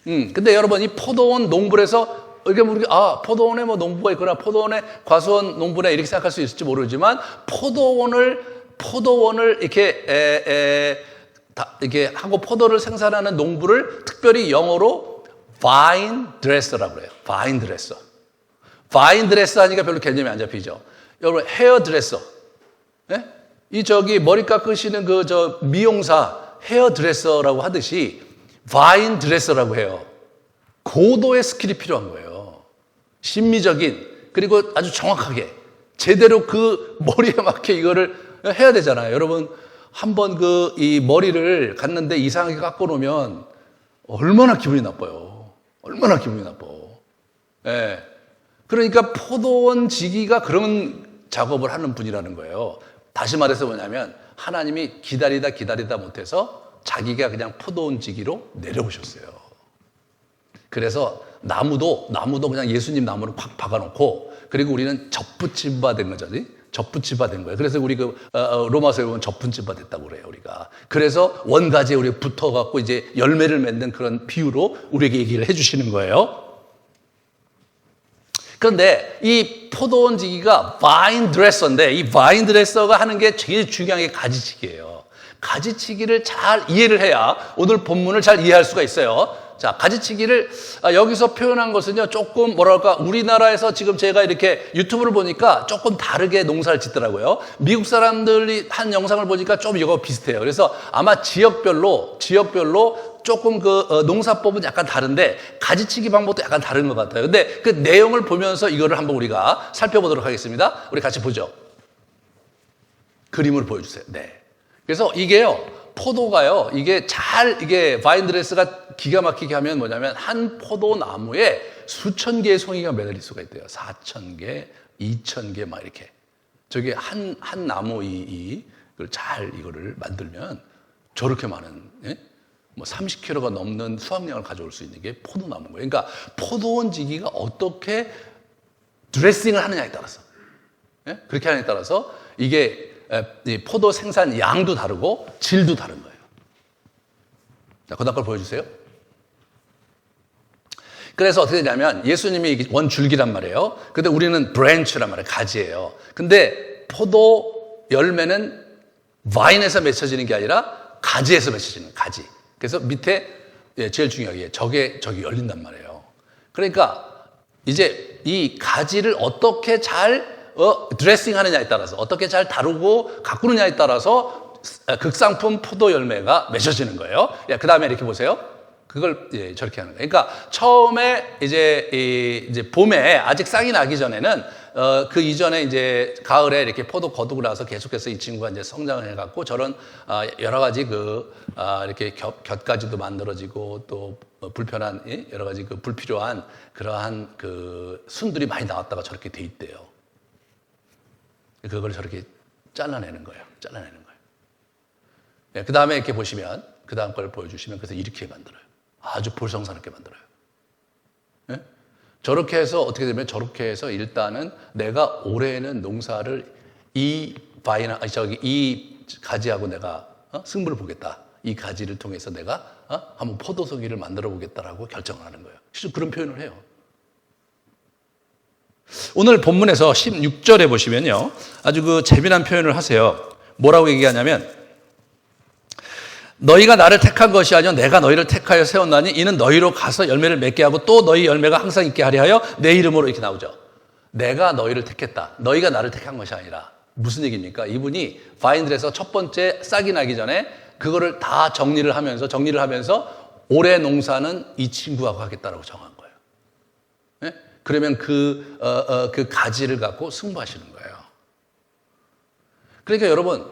근데 여러분 이 포도원 농부에서 이게 우리가 포도원에 뭐 농부가 있거나 포도원에 과수원 농부네 이렇게 생각할 수 있을지 모르지만 포도원을 이렇게 하고 포도를 생산하는 농부를 특별히 영어로 vine dresser라고 그래요. vine dresser. vine dresser 하니까 별로 개념이 안 잡히죠. 여러분 헤어 드레서. 이 머리 깎으시는 미용사 헤어 드레서라고 하듯이 vine dresser라고 해요. 고도의 스킬이 필요한 거예요. 심미적인 그리고 아주 정확하게 제대로 그 머리에 맞게 이거를 해야 되잖아요. 여러분 한번 이 머리를 갔는데 이상하게 깎고 놓으면 얼마나 기분이 나빠요. 얼마나 기분이 나빠. 그러니까 포도원 지기가 그런 작업을 하는 분이라는 거예요. 다시 말해서 뭐냐면 하나님이 기다리다 못해서 자기가 그냥 포도원 지기로 내려오셨어요. 그래서 나무도 그냥 예수님 나무를 콱 박아놓고 그리고 우리는 접붙임 바 된 거죠. 접붙이바 된 거예요. 그래서 우리 로마서에 보면 접붙이바 됐다고 그래요, 우리가. 그래서 원가지에 우리 붙어갖고 이제 열매를 맺는 그런 비유로 우리에게 얘기를 해주시는 거예요. 그런데 이 포도원지기가 바인 드레서인데 이 바인 드레서가 하는 게 제일 중요한 게 가지치기예요. 가지치기를 잘 이해를 해야 오늘 본문을 잘 이해할 수가 있어요. 자, 가지치기를 여기서 표현한 것은요, 조금 뭐랄까, 우리나라에서 지금 제가 이렇게 유튜브를 보니까 조금 다르게 농사를 짓더라고요. 미국 사람들이 한 영상을 보니까 좀 이거 비슷해요. 그래서 아마 지역별로 조금 농사법은 약간 다른데 가지치기 방법도 약간 다른 것 같아요. 근데 그 내용을 보면서 이거를 한번 우리가 살펴보도록 하겠습니다. 우리 같이 보죠. 그림을 보여주세요. 네. 그래서 이게요, 포도가요, 이게 바인드레스가 기가 막히게 하면 뭐냐면 한 포도나무에 수천 개의 송이가 매달릴 수가 있대요. 4,000개, 2,000개 막 이렇게. 저게 한 나무 이거를 만들면 저렇게 많은, 예? 뭐 30kg가 넘는 수확량을 가져올 수 있는 게 포도나무인 거예요. 그러니까 포도원지기가 어떻게 드레싱을 하느냐에 따라서, 예? 그렇게 하느냐에 따라서 이게 포도 생산 양도 다르고 질도 다른 거예요. 자, 그 다음 걸 보여주세요. 그래서 어떻게 되냐면 예수님이 원줄기란 말이에요. 근데 우리는 브랜치란 말이에요. 가지예요. 근데 포도 열매는 바인에서 맺혀지는 게 아니라 가지에서 맺혀지는 가지. 그래서 밑에 제일 중요한 게 저기 열린단 말이에요. 그러니까 이제 이 가지를 어떻게 잘 드레싱 하느냐에 따라서 어떻게 잘 다루고 가꾸느냐에 따라서 극상품 포도 열매가 맺어지는 거예요. 그 다음에 이렇게 보세요. 그걸 저렇게 하는 거예요. 그러니까 처음에 이제 봄에 아직 싹이 나기 전에는 그 이전에 이제 가을에 이렇게 포도 거두고 나서 계속해서 이 친구가 이제 성장을 해갖고 저런 여러 가지 이렇게 곁가지도 만들어지고 또 불편한 여러 가지 불필요한 그러한 순들이 많이 나왔다가 저렇게 돼 있대요. 그걸 저렇게 잘라내는 거예요. 그 다음에 이렇게 보시면, 그 다음 걸 보여주시면, 그래서 이렇게 만들어요. 아주 볼성사납게 만들어요. 네? 저렇게 해서, 어떻게 되면 저렇게 해서 일단은 내가 올해는 농사를 이 가지하고 내가 승부를 보겠다. 이 가지를 통해서 내가 한번 포도송이를 만들어 보겠다라고 결정을 하는 거예요. 실제 그런 표현을 해요. 오늘 본문에서 16절에 보시면요, 아주 재미난 표현을 하세요. 뭐라고 얘기하냐면, 너희가 나를 택한 것이 아니요 내가 너희를 택하여 세웠나니 이는 너희로 가서 열매를 맺게 하고 또 너희 열매가 항상 있게 하려 하여 내 이름으로, 이렇게 나오죠. 내가 너희를 택했다. 너희가 나를 택한 것이 아니라. 무슨 얘기입니까? 이분이 바인들에서 첫 번째 싹이 나기 전에 그거를 다 정리를 하면서 올해 농사는 이 친구하고 하겠다라고 정한 거예요. 네? 그러면 그 가지를 갖고 승부하시는 거예요. 그러니까 여러분,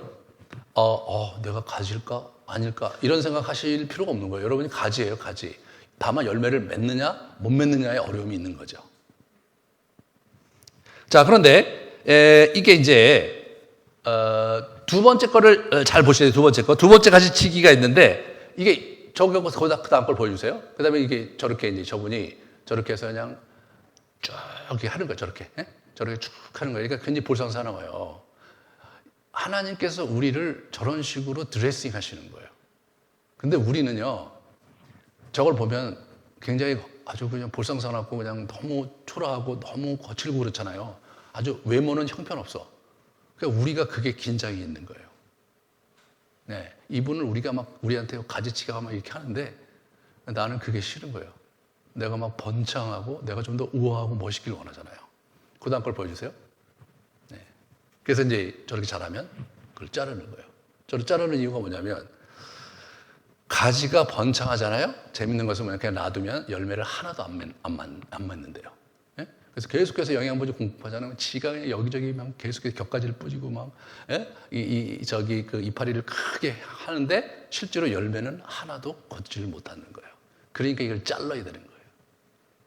내가 가지일까? 아닐까? 이런 생각 하실 필요가 없는 거예요. 여러분이 가지예요, 가지. 다만 열매를 맺느냐, 못 맺느냐의 어려움이 있는 거죠. 자, 그런데, 이게 이제, 두 번째 거를 잘 보셔야 돼요, 두 번째 거. 두 번째 가지치기가 있는데, 이게 그 다음 걸 보여주세요. 그 다음에 이게 저렇게 이제 저분이 저렇게 해서 그냥 쭉 이렇게 하는 거예요, 저렇게. 예? 저렇게 쭉 하는 거예요. 그러니까 굉장히 볼상사나워요. 하나님께서 우리를 저런 식으로 드레싱 하시는 거예요. 근데 우리는요, 저걸 보면 굉장히 아주 그냥 볼상사납고 그냥 너무 초라하고 너무 거칠고 그렇잖아요. 아주 외모는 형편없어. 그러니까 우리가 그게 긴장이 있는 거예요. 네. 이분을 우리한테 가지치기가 막 이렇게 하는데 나는 그게 싫은 거예요. 내가 막 번창하고 내가 좀 더 우아하고 멋있길 원하잖아요. 그 다음 걸 보여주세요. 그래서 이제 저렇게 잘하면 그걸 자르는 거예요. 저를 자르는 이유가 뭐냐면 가지가 번창하잖아요. 재밌는 것은 뭐냐면 그냥 놔두면 열매를 하나도 안 맺는데요. 예? 그래서 계속해서 영양분이 공급하잖아요. 지가 그냥 여기저기 막 계속해서 곁가지를 뿌리고 막 이파리를 크게 하는데 실제로 열매는 하나도 걷지를 못하는 거예요. 그러니까 이걸 잘라야 되는 거예요.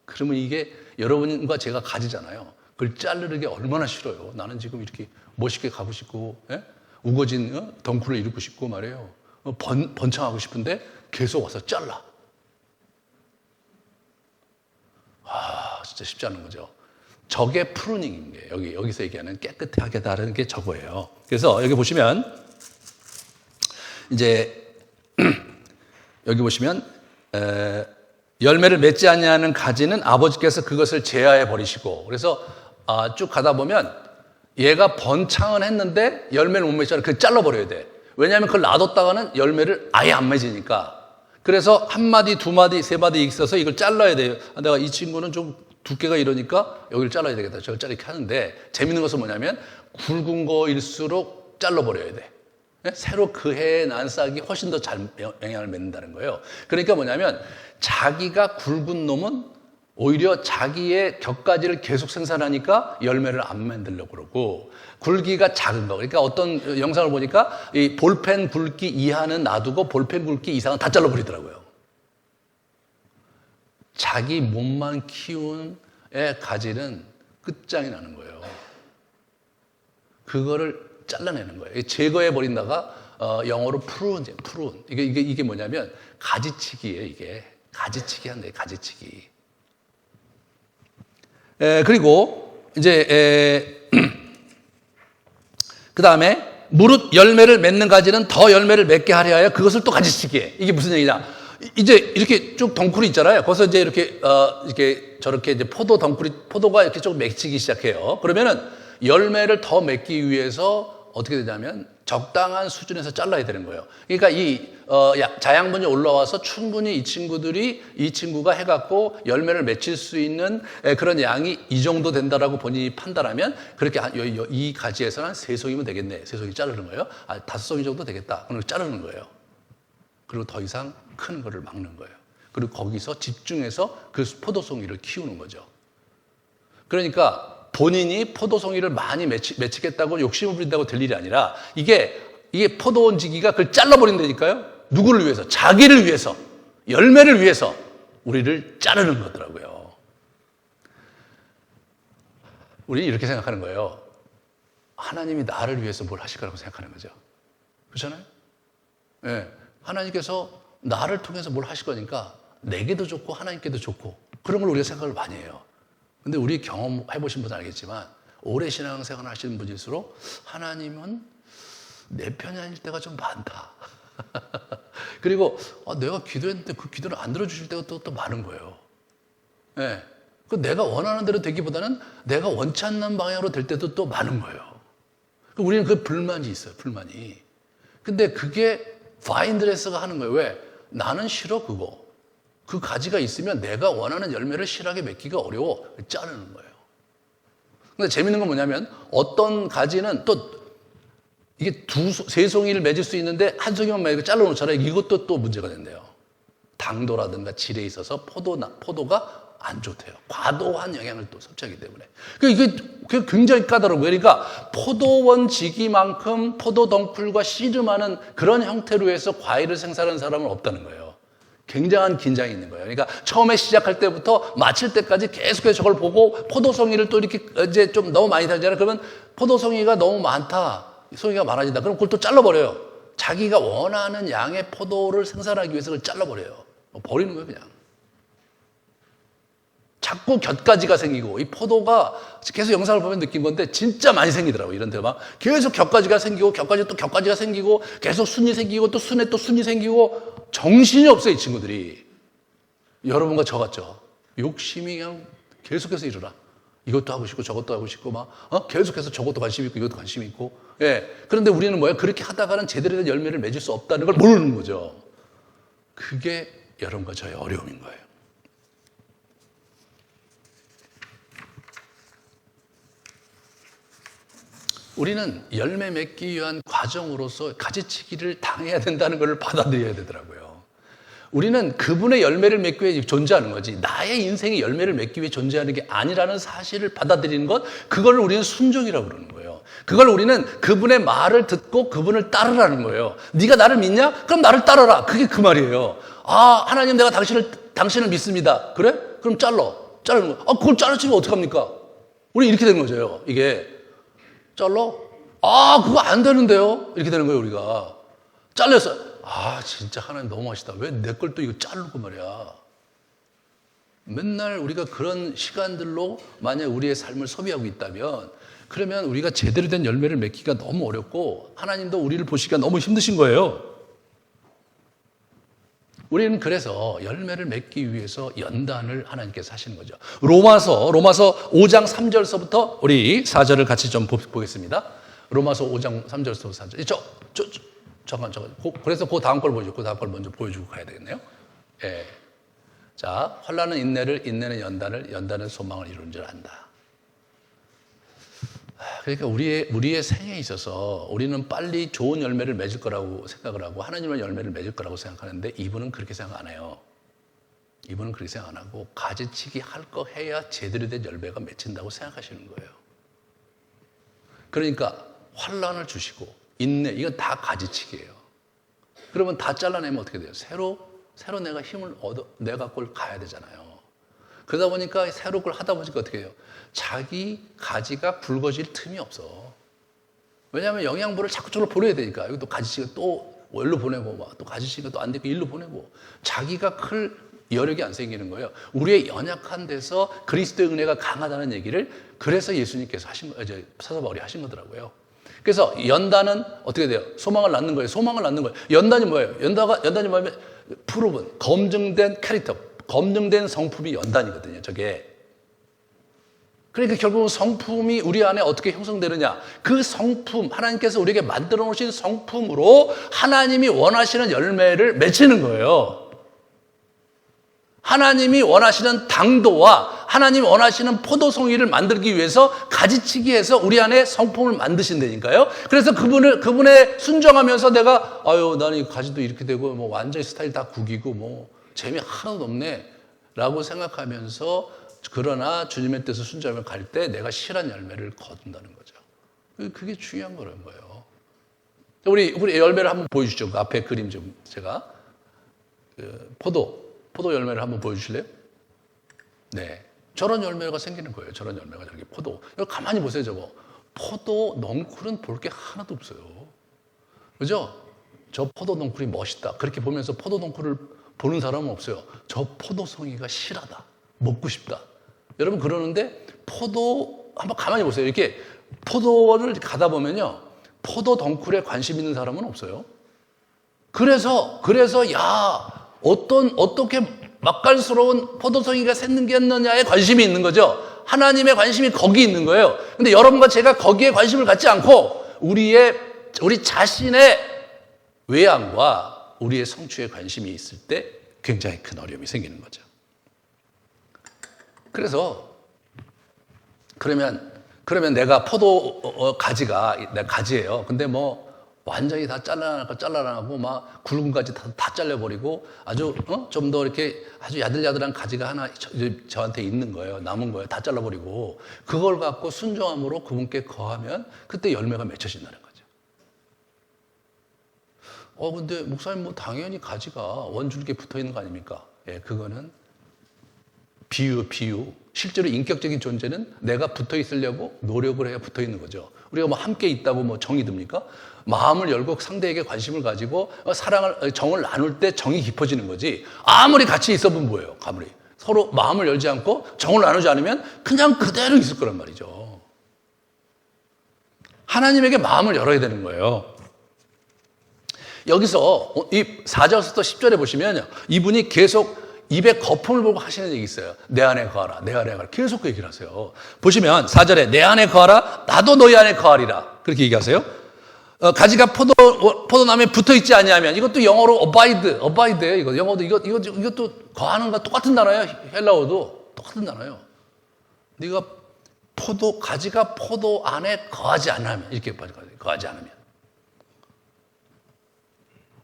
그러면 이게 여러분과 제가 가지잖아요. 그걸 자르는 게 얼마나 싫어요. 나는 지금 이렇게 멋있게 가고 싶고, 우거진 덩굴을 이루고 싶고 말이에요. 번창하고 싶은데 계속 와서 잘라. 진짜 쉽지 않은 거죠. 저게 프루닝인 거예요. 여기서 얘기하는 깨끗하게 다른 게 저거예요. 그래서 여기 보시면 이제 여기 보시면 열매를 맺지 아니하는 가지는 아버지께서 그것을 제하해 버리시고, 그래서 쭉 가다 보면 얘가 번창은 했는데 열매를 못 맺잖아요. 그걸 잘라버려야 돼. 왜냐하면 그걸 놔뒀다가는 열매를 아예 안 맺으니까. 그래서 한 마디, 두 마디, 세 마디 있어서 이걸 잘라야 돼요. 내가 이 친구는 좀 두께가 이러니까 여기를 잘라야 되겠다. 저걸 자르게 하는데, 재밌는 것은 뭐냐면 굵은 거일수록 잘라버려야 돼. 새로 그 해에 난 싹이 훨씬 더 잘 영향을 맺는다는 거예요. 그러니까 뭐냐면 자기가 굵은 놈은 오히려 자기의 격가지를 계속 생산하니까 열매를 안 만들려고 그러고, 굵기가 작은 거, 그러니까 어떤 영상을 보니까 이 볼펜 굵기 이하는 놔두고 볼펜 굵기 이상은 다 잘라버리더라고요. 자기 몸만 키운 애 가지는 끝장이 나는 거예요. 그거를 잘라내는 거예요. 제거해 버린다가 영어로 프룬. 이게 뭐냐면 가지치기예요. 이게 가지치기 한대, 가지치기. 그리고 이제 그 다음에 무릇 열매를 맺는 가지는 더 열매를 맺게 하려 하여 그것을 또 가지치기해. 이게 무슨 얘기냐? 이제 이렇게 쭉 덩쿨이 있잖아요. 거기서 이제 이렇게 저렇게 이제 포도가 이렇게 쭉 맺히기 시작해요. 그러면은 열매를 더 맺기 위해서 어떻게 되냐면 적당한 수준에서 잘라야 되는 거예요. 그러니까 이 자양분이 올라와서 충분히 이 친구가 해갖고 열매를 맺힐 수 있는 그런 양이 이 정도 된다라고 본인이 판단하면, 그렇게 이 가지에서는 한 3송이면 되겠네. 3송이 자르는 거예요. 5송이 정도 되겠다. 그럼 자르는 거예요. 그리고 더 이상 큰 거를 막는 거예요. 그리고 거기서 집중해서 그 포도송이를 키우는 거죠. 그러니까 본인이 포도송이를 많이 맺히겠다고 욕심을 부린다고 될 일이 아니라, 이게 포도원 지기가 그걸 잘라버린다니까요. 누구를 위해서? 자기를 위해서, 열매를 위해서 우리를 자르는 거더라고요. 우리 이렇게 생각하는 거예요. 하나님이 나를 위해서 뭘 하실 거라고 생각하는 거죠. 그렇잖아요? 네. 하나님께서 나를 통해서 뭘 하실 거니까 내게도 좋고 하나님께도 좋고, 그런 걸 우리가 생각을 많이 해요. 근데 우리 경험해 보신 분은 알겠지만, 오래 신앙생활 하시는 분일수록 하나님은 내 편이 아닐 때가 좀 많다. 그리고 내가 기도했는데 그 기도를 안 들어주실 때가 또 많은 거예요. 네. 내가 원하는 대로 되기보다는 내가 원치 않는 방향으로 될 때도 또 많은 거예요. 우리는 그 불만이 있어요, 불만이. 근데 그게 바인드레스가 하는 거예요. 왜? 나는 싫어, 그거. 그 가지가 있으면 내가 원하는 열매를 실하게 맺기가 어려워. 자르는 거예요. 근데 재밌는 건 뭐냐면, 어떤 가지는 또 이게 세 송이를 맺을 수 있는데 한 송이만 맺고 잘라놓잖아요. 이것도 또 문제가 된대요. 당도라든가 질에 있어서 포도가 안 좋대요. 과도한 영향을 또 섭취하기 때문에. 이게 굉장히 까다로워요. 그러니까 포도원 지기만큼 포도 덩쿨과 씨름하는 그런 형태로 해서 과일을 생산하는 사람은 없다는 거예요. 굉장한 긴장이 있는 거예요. 그러니까 처음에 시작할 때부터 마칠 때까지 계속해서 저걸 보고, 포도송이를 또 이렇게 이제 좀 너무 많이 달잖아요. 그러면 포도송이가 너무 많다. 송이가 많아진다. 그럼 그걸 또 잘라버려요. 자기가 원하는 양의 포도를 생산하기 위해서 그걸 잘라버려요. 버리는 거예요, 그냥. 자꾸 곁가지가 생기고, 이 포도가 계속 영상을 보면 느낀 건데 진짜 많이 생기더라고요. 이런 데 막 계속 곁가지가 생기고, 곁가지가 생기고, 계속 순이 생기고, 또 순에 또 순이 생기고, 정신이 없어요, 이 친구들이. 여러분과 저 같죠? 욕심이 그냥 계속해서 일어나. 이것도 하고 싶고 저것도 하고 싶고 계속해서 저것도 관심 있고 이것도 관심 있고. 예. 그런데 우리는 뭐예요? 그렇게 하다가는 제대로 된 열매를 맺을 수 없다는 걸 모르는 거죠. 그게 여러분과 저의 어려움인 거예요. 우리는 열매 맺기 위한 과정으로서 가지치기를 당해야 된다는 걸 받아들여야 되더라고요. 우리는 그분의 열매를 맺기 위해 존재하는 거지, 나의 인생의 열매를 맺기 위해 존재하는 게 아니라는 사실을 받아들이는 것, 그걸 우리는 순종이라고 그러는 거예요. 그걸 우리는 그분의 말을 듣고 그분을 따르라는 거예요. 네가 나를 믿냐? 그럼 나를 따르라. 그게 그 말이에요. 하나님, 내가 당신을 믿습니다. 그래? 그럼 자르는 거. 그걸 자르치면 어떡합니까? 우리 이렇게 되는 거죠. 이게 잘라? 그거 안 되는데요? 이렇게 되는 거예요, 우리가. 잘렸어. 진짜 하나님 너무 하시다. 왜 내 걸 또 이거 자르고 말이야. 맨날 우리가 그런 시간들로 만약 우리의 삶을 소비하고 있다면 그러면 우리가 제대로 된 열매를 맺기가 너무 어렵고 하나님도 우리를 보시기가 너무 힘드신 거예요. 우리는 그래서 열매를 맺기 위해서 연단을 하나님께서 하시는 거죠. 로마서 5장 3절서부터 우리 4절을 같이 좀 보겠습니다. 로마서 5장 3절서부터 4절. 잠깐. 그래서 그 다음 걸 보여주고, 그 다음 걸 먼저 보여주고 가야 되겠네요. 예. 자, 환난은 인내를, 인내는 연단을, 연단은 소망을 이루는 줄 안다. 그러니까 우리의 생에 있어서 우리는 빨리 좋은 열매를 맺을 거라고 생각을 하고 하나님의 열매를 맺을 거라고 생각하는데 이분은 그렇게 생각 안 해요. 이분은 그렇게 생각 안 하고 가지치기 할 거 해야 제대로 된 열매가 맺힌다고 생각하시는 거예요. 그러니까 환난을 주시고 인내, 이건 다 가지치기예요. 그러면 다 잘라내면 어떻게 돼요? 새로 내가 힘을 내갖고 가야 되잖아요. 그러다 보니까 새로 걸 하다 보니까 어떻게 해요? 자기 가지가 굵어질 틈이 없어. 왜냐하면 영양분을 자꾸 저로 보내야 되니까. 여기 또 가지치기가 또 일로 보내고, 또 가지치기가 또 안 되고 일로 보내고. 자기가 클 여력이 안 생기는 거예요. 우리의 연약한 데서 그리스도의 은혜가 강하다는 얘기를 그래서 예수님께서 사도 바울이 하신 거더라고요. 그래서 연단은 어떻게 돼요? 소망을 낳는 거예요. 소망을 낳는 거예요. 연단이 뭐예요? 연단이 뭐냐면 프로븐, 검증된 캐릭터, 검증된 성품이 연단이거든요. 저게. 그러니까 결국은 성품이 우리 안에 어떻게 형성되느냐. 그 성품, 하나님께서 우리에게 만들어 놓으신 성품으로 하나님이 원하시는 열매를 맺히는 거예요. 하나님이 원하시는 당도와 하나님이 원하시는 포도송이를 만들기 위해서 가지치기해서 우리 안에 성품을 만드신다니까요. 그래서 그분에 순종하면서 내가 나는 이 가지도 이렇게 되고 뭐 완전히 스타일 다 구기고 뭐 재미 하나도 없네 라고 생각하면서 그러나 주님의 뜻을 순종하며 갈 때 내가 실한 열매를 거둔다는 거죠. 그게 중요한 거라는 거예요. 우리 열매를 한번 보여주시죠. 그 앞에 그림 좀 제가 포도 열매를 한번 보여주실래요? 네. 저런 열매가 생기는 거예요. 저런 열매가 저기 포도. 이거 가만히 보세요, 저거. 포도 넝쿨은 볼 게 하나도 없어요. 그죠? 저 포도 넝쿨이 멋있다. 그렇게 보면서 포도 넝쿨을 보는 사람은 없어요. 저 포도송이가 실하다. 먹고 싶다. 여러분 그러는데 포도 한번 가만히 보세요. 이렇게 포도를 가다 보면요. 포도 덩쿨에 관심 있는 사람은 없어요. 그래서 어떻게 맛깔스러운 포도송이가 생겼느냐에 관심이 있는 거죠. 하나님의 관심이 거기 있는 거예요. 근데 여러분과 제가 거기에 관심을 갖지 않고 우리 자신의 외양과 우리의 성취에 관심이 있을 때 굉장히 큰 어려움이 생기는 거죠. 그래서 그러면 내가 포도 가지가 내 가지예요. 근데 뭐 완전히 다 잘라나고 막 굵은 가지 다 잘라버리고 아주 좀 더 이렇게 아주 야들야들한 가지가 하나 저한테 있는 거예요. 남은 거예요. 다 잘라버리고 그걸 갖고 순종함으로 그분께 거하면 그때 열매가 맺혀진다는 거죠. 근데 목사님 뭐 당연히 가지가 원줄기에 붙어 있는 거 아닙니까? 예, 그거는 비유. 실제로 인격적인 존재는 내가 붙어 있으려고 노력을 해야 붙어 있는 거죠. 우리가 뭐 함께 있다고 뭐 정이 듭니까? 마음을 열고 상대에게 관심을 가지고 정을 나눌 때 정이 깊어지는 거지. 아무리 같이 있어보면 뭐예요? 아무리 서로 마음을 열지 않고 정을 나누지 않으면 그냥 그대로 있을 거란 말이죠. 하나님에게 마음을 열어야 되는 거예요. 여기서 이 4절부터 10절에 보시면 이분이 계속 입에 거품을 보고 하시는 얘기 있어요. 내 안에 거하라, 내 안에 거하라. 계속 그 얘기를 하세요. 보시면 4절에 내 안에 거하라, 나도 너희 안에 거하리라. 그렇게 얘기하세요. 가지가 포도나무에 붙어 있지 아니하면 이것도 영어로 abide예요. 이거 영어도 이것도 거하는 거 똑같은 단어예요. 헬라어도 똑같은 단어예요. 네가 가지가 포도 안에 거하지 않으면 이렇게 거하지 않으면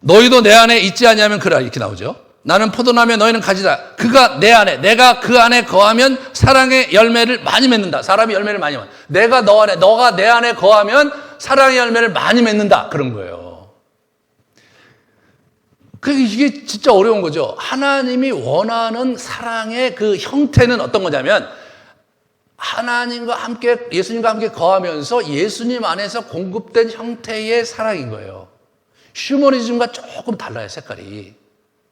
너희도 내 안에 있지 아니하면 그라 이렇게 나오죠. 나는 포도나무에 너희는 가지다. 그가 내 안에, 내가 그 안에 거하면 사랑의 열매를 많이 맺는다. 사람이 열매를 많이 맺는다. 내가 너 안에, 너가 내 안에 거하면 사랑의 열매를 많이 맺는다. 그런 거예요. 이게 진짜 어려운 거죠. 하나님이 원하는 사랑의 그 형태는 어떤 거냐면 하나님과 함께, 예수님과 함께 거하면서 예수님 안에서 공급된 형태의 사랑인 거예요. 휴머니즘과 조금 달라요, 색깔이.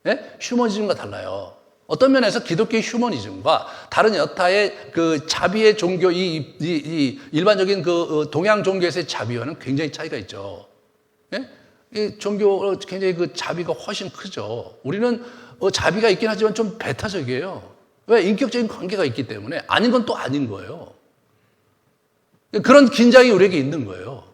예? 휴머니즘과 달라요. 어떤 면에서 기독교의 휴머니즘과 다른 여타의 그 자비의 종교, 이 일반적인 그 동양 종교에서의 자비와는 굉장히 차이가 있죠. 예? 이 종교 굉장히 그 자비가 훨씬 크죠. 우리는 자비가 있긴 하지만 좀 배타적이에요. 왜? 인격적인 관계가 있기 때문에 아닌 건 또 아닌 거예요. 그런 긴장이 우리에게 있는 거예요.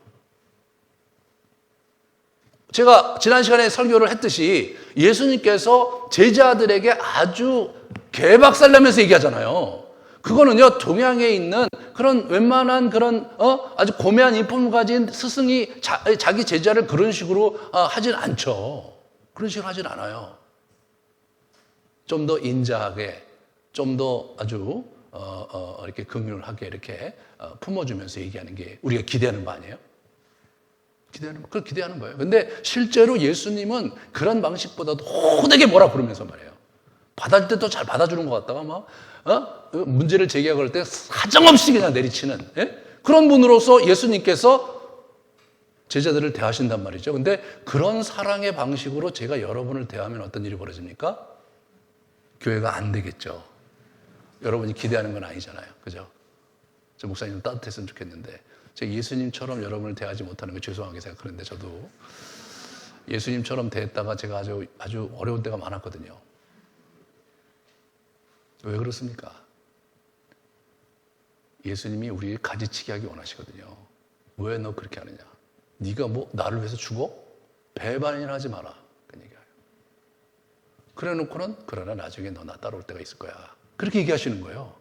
제가 지난 시간에 설교를 했듯이 예수님께서 제자들에게 아주 개박살내면서 얘기하잖아요. 그거는요, 동양에 있는 그런 웬만한 그런, 아주 고매한 인품을 가진 스승이 자기 제자를 그런 식으로 하진 않죠. 그런 식으로 하진 않아요. 좀 더 인자하게, 좀 더 아주, 이렇게 긍휼하게 이렇게 품어주면서 얘기하는 게 우리가 기대하는 거 아니에요? 그걸 기대하는 거예요. 근데 실제로 예수님은 그런 방식보다도 호되게 뭐라 그러면서 말이에요. 받아줄 때 또 잘 받아주는 것 같다가 막, 문제를 제기하고 그럴 때 사정없이 그냥 내리치는, 예? 그런 분으로서 예수님께서 제자들을 대하신단 말이죠. 근데 그런 사랑의 방식으로 제가 여러분을 대하면 어떤 일이 벌어집니까? 교회가 안 되겠죠. 여러분이 기대하는 건 아니잖아요. 그죠? 저 목사님 따뜻했으면 좋겠는데, 제가 예수님처럼 여러분을 대하지 못하는 거 죄송하게 생각하는데, 저도 예수님처럼 대했다가 제가 아주 어려운 때가 많았거든요. 왜 그렇습니까? 예수님이 우리를 가지치기 하기 원하시거든요. 왜 너 그렇게 하느냐? 네가 뭐 나를 위해서 죽어? 배반이나 하지 마라. 그 얘기예요. 그래 놓고는 그러나 나중에 너 나 따라올 때가 있을 거야. 그렇게 얘기하시는 거예요.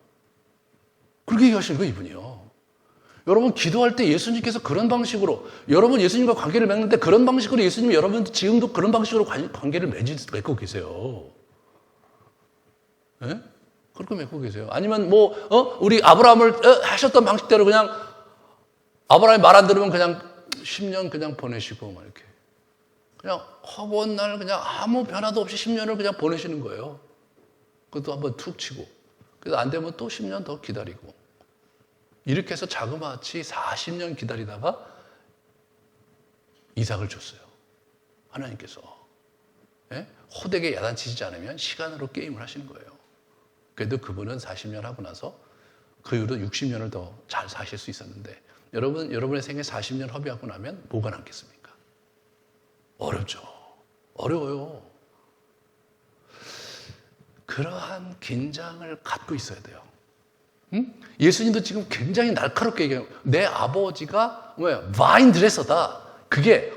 그렇게 얘기하시는 거예요, 이분이요. 여러분 기도할 때 예수님께서 그런 방식으로, 여러분 예수님과 관계를 맺는 때 그런 방식으로 예수님이 여러분 지금도 그런 방식으로 관계를 맺고 계세요. 예? 그렇게 맺고 계세요. 아니면 우리 아브라함을 하셨던 방식대로 그냥 아브라함이 말 안 들으면 그냥 10년 그냥 보내시고 막 이렇게 그냥 허구한 날 그냥 아무 변화도 없이 10년을 그냥 보내시는 거예요. 그것도 한번 툭 치고, 그래서 안 되면 또 10년 더 기다리고, 이렇게 해서 자그마치 40년 기다리다가 이삭을 줬어요. 하나님께서. 예? 호되게 야단치지 않으면 시간으로 게임을 하시는 거예요. 그래도 그분은 40년 하고 나서 그 이후로 60년을 더 잘 사실 수 있었는데, 여러분의 생에 40년 허비하고 나면 뭐가 남겠습니까? 어렵죠. 어려워요. 그러한 긴장을 갖고 있어야 돼요. 응? 예수님도 지금 굉장히 날카롭게 얘기해요. 내 아버지가 와인 드레서다. 그게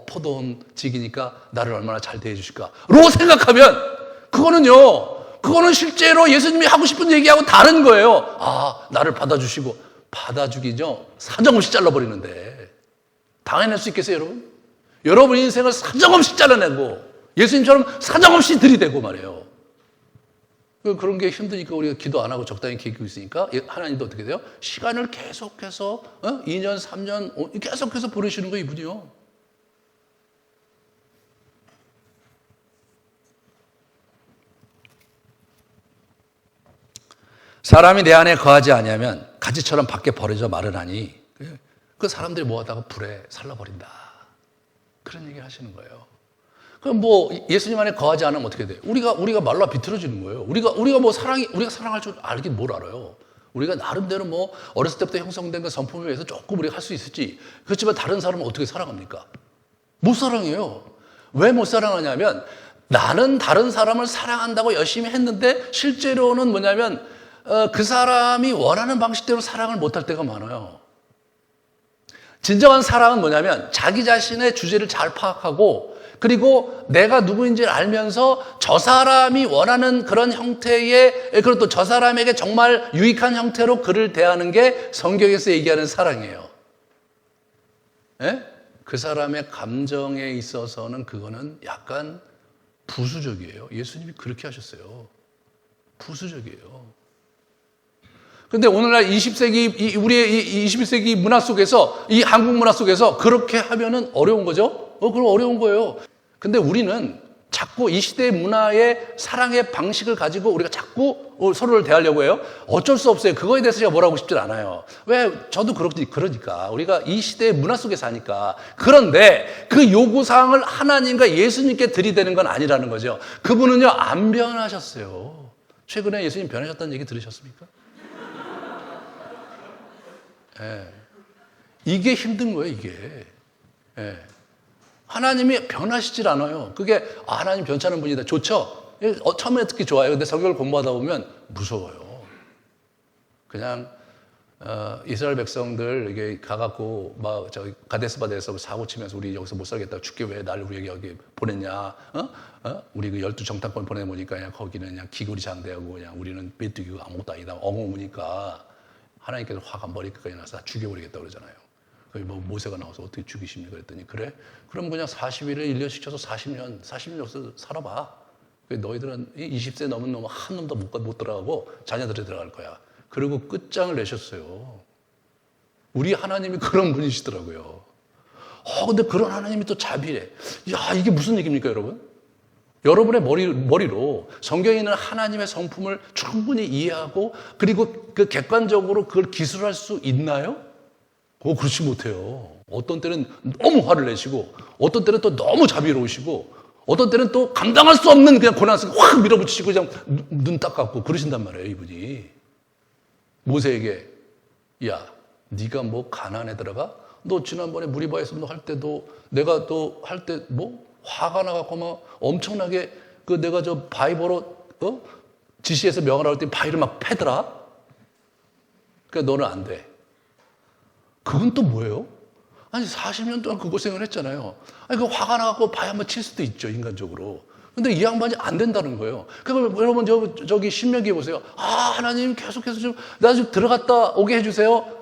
포도원직이니까 나를 얼마나 잘 대해주실까 로 생각하면 그거는 실제로 예수님이 하고 싶은 얘기하고 다른 거예요. 나를 받아주시고, 받아주기죠. 사정없이 잘라버리는데 당해낼 수 있겠어요, 여러분? 여러분 인생을 사정없이 잘라내고 예수님처럼 사정없이 들이대고 말이에요. 그런 게 힘드니까 우리가 기도 안 하고 적당히 기기고 있으니까 하나님도 어떻게 돼요? 시간을 계속해서 2년, 3년 계속해서 보내시는 거예요, 이분이요. 사람이 내 안에 거하지 아니하면 가지처럼 밖에 버려져 마르나니 그 사람들이 모아다가 불에 살라버린다. 그런 얘기를 하시는 거예요. 그럼 예수님 안에 거하지 않으면 어떻게 돼요? 우리가 말라 비틀어지는 거예요. 우리가 사랑할 줄 알긴 뭘 알아요. 우리가 나름대로 어렸을 때부터 형성된 그 성품에 의해서 조금 우리가 할 수 있을지. 그렇지만 다른 사람은 어떻게 사랑합니까? 못 사랑해요. 왜 못 사랑하냐면 나는 다른 사람을 사랑한다고 열심히 했는데 실제로는 뭐냐면 그 사람이 원하는 방식대로 사랑을 못할 때가 많아요. 진정한 사랑은 뭐냐면 자기 자신의 주제를 잘 파악하고, 그리고 내가 누구인지를 알면서 저 사람이 원하는 그런 형태의, 그리고 또 저 사람에게 정말 유익한 형태로 그를 대하는 게 성경에서 얘기하는 사랑이에요. 예? 그 사람의 감정에 있어서는 그거는 약간 부수적이에요. 예수님이 그렇게 하셨어요. 부수적이에요. 근데 오늘날 20세기, 우리의 21세기 문화 속에서, 이 한국 문화 속에서 그렇게 하면은 어려운 거죠? 그럼 어려운 거예요. 근데 우리는 자꾸 이 시대의 문화의 사랑의 방식을 가지고 우리가 자꾸 서로를 대하려고 해요? 어쩔 수 없어요. 그거에 대해서 제가 뭐라고 싶진 않아요. 왜? 저도 그러니까. 우리가 이 시대의 문화 속에 사니까. 그런데 그 요구사항을 하나님과 예수님께 들이대는 건 아니라는 거죠. 그분은요, 안 변하셨어요. 최근에 예수님 변하셨다는 얘기 들으셨습니까? 예. 이게 힘든 거예요, 이게. 예. 하나님이 변하시질 않아요. 그게 하나님 변찮은 분이다. 좋죠? 처음에 듣기 좋아요. 근데 성경을 공부하다 보면 무서워요. 그냥 이스라엘 백성들 이게 가갖고 막 저기 가데스 바네에서 사고 치면서 우리 여기서 못 살겠다. 주께 왜 나를 우리에게 여기 보냈냐? 우리 그 12정탐권 보내보니까 그냥 거기는 그냥 기골이 장대하고 그냥 우리는 메뚜기가 아무것도 아니다. 엉엉우니까 하나님께서 화가 머리끝까지 나서 다 죽여버리겠다 그러잖아요. 뭐 모세가 나와서 어떻게 죽이십니까? 그랬더니 그래? 그럼 그냥 40일을 1년 시켜서 40년 여기서 살아봐. 너희들은 20세 넘은 놈은 한 놈도 못 들어가고 자녀들이 들어갈 거야. 그리고 끝장을 내셨어요. 우리 하나님이 그런 분이시더라고요. 근데 그런 하나님이 또 자비래. 야, 이게 무슨 얘기입니까, 여러분? 여러분의 머리로 성경에 있는 하나님의 성품을 충분히 이해하고 그리고 그 객관적으로 그걸 기술할 수 있나요? 그렇지 못해요. 어떤 때는 너무 화를 내시고, 어떤 때는 또 너무 자비로우시고, 어떤 때는 또 감당할 수 없는 그냥 고난을 확 밀어붙이시고 그냥 눈 딱 감고 그러신단 말이에요, 이분이. 모세에게, 야, 네가 뭐 가나안에 들어가? 너 지난번에 무리바에서 할 때도 내가 또 할 때 뭐 화가 나갖고 막 엄청나게 그 내가 저 바위보로 지시해서 명하라고 할 때 바위를 막 패더라? 그러니까 너는 안 돼. 그건 또 뭐예요? 아니 40년 동안 그 고생을 했잖아요. 아니 그 화가 나갖고 바위 한번 칠 수도 있죠, 인간적으로. 근데 이 양반이 안 된다는 거예요. 그러니까 여러분 저기 신명기에 보세요. 하나님 계속해서 나 좀 들어갔다 오게 해주세요.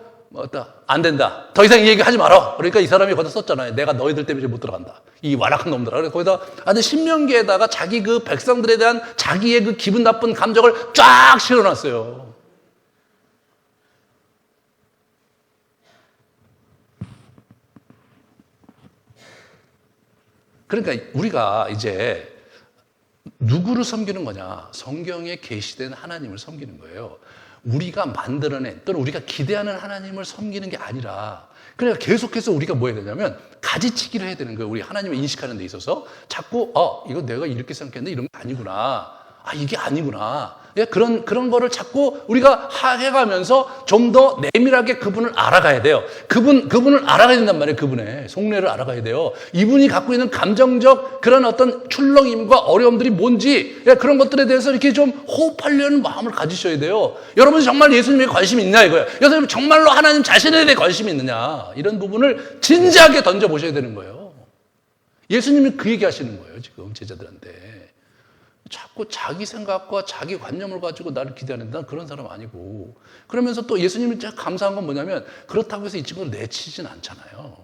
안 된다. 더 이상 이 얘기 하지 마라. 그러니까 이 사람이 거기다 썼잖아요. 내가 너희들 때문에 못 들어간다. 이 완악한 놈들아. 그래서 거기다 아주 신명기에다가 자기 그 백성들에 대한 자기의 그 기분 나쁜 감정을 쫙 실어놨어요. 그러니까 우리가 이제 누구를 섬기는 거냐? 성경에 계시된 하나님을 섬기는 거예요. 우리가 만들어낸 또는 우리가 기대하는 하나님을 섬기는 게 아니라 그러니까 계속해서 우리가 뭐 해야 되냐면 가지치기를 해야 되는 거예요. 우리 하나님을 인식하는 데 있어서 자꾸 이거 내가 이렇게 생각했는데 이런 게 아니구나. 이게 아니구나. 예, 그런 거를 자꾸 우리가 해가면서 좀 더 내밀하게 그분을 알아가야 돼요. 그분을 알아가야 된단 말이에요. 그분의 속내를 알아가야 돼요. 이분이 갖고 있는 감정적 그런 어떤 출렁임과 어려움들이 뭔지, 예, 그런 것들에 대해서 이렇게 좀 호흡하려는 마음을 가지셔야 돼요. 여러분이 정말 예수님에 관심이 있냐 이거예요. 여러분 정말로 하나님 자신에 대해 관심이 있느냐, 이런 부분을 진지하게 던져보셔야 되는 거예요. 예수님이 그 얘기 하시는 거예요, 지금 제자들한테. 자꾸 자기 생각과 자기 관념을 가지고 나를 기대하는, 난 그런 사람 아니고. 그러면서 또 예수님이 감사한 건 뭐냐면 그렇다고 해서 이 친구를 내치진 않잖아요.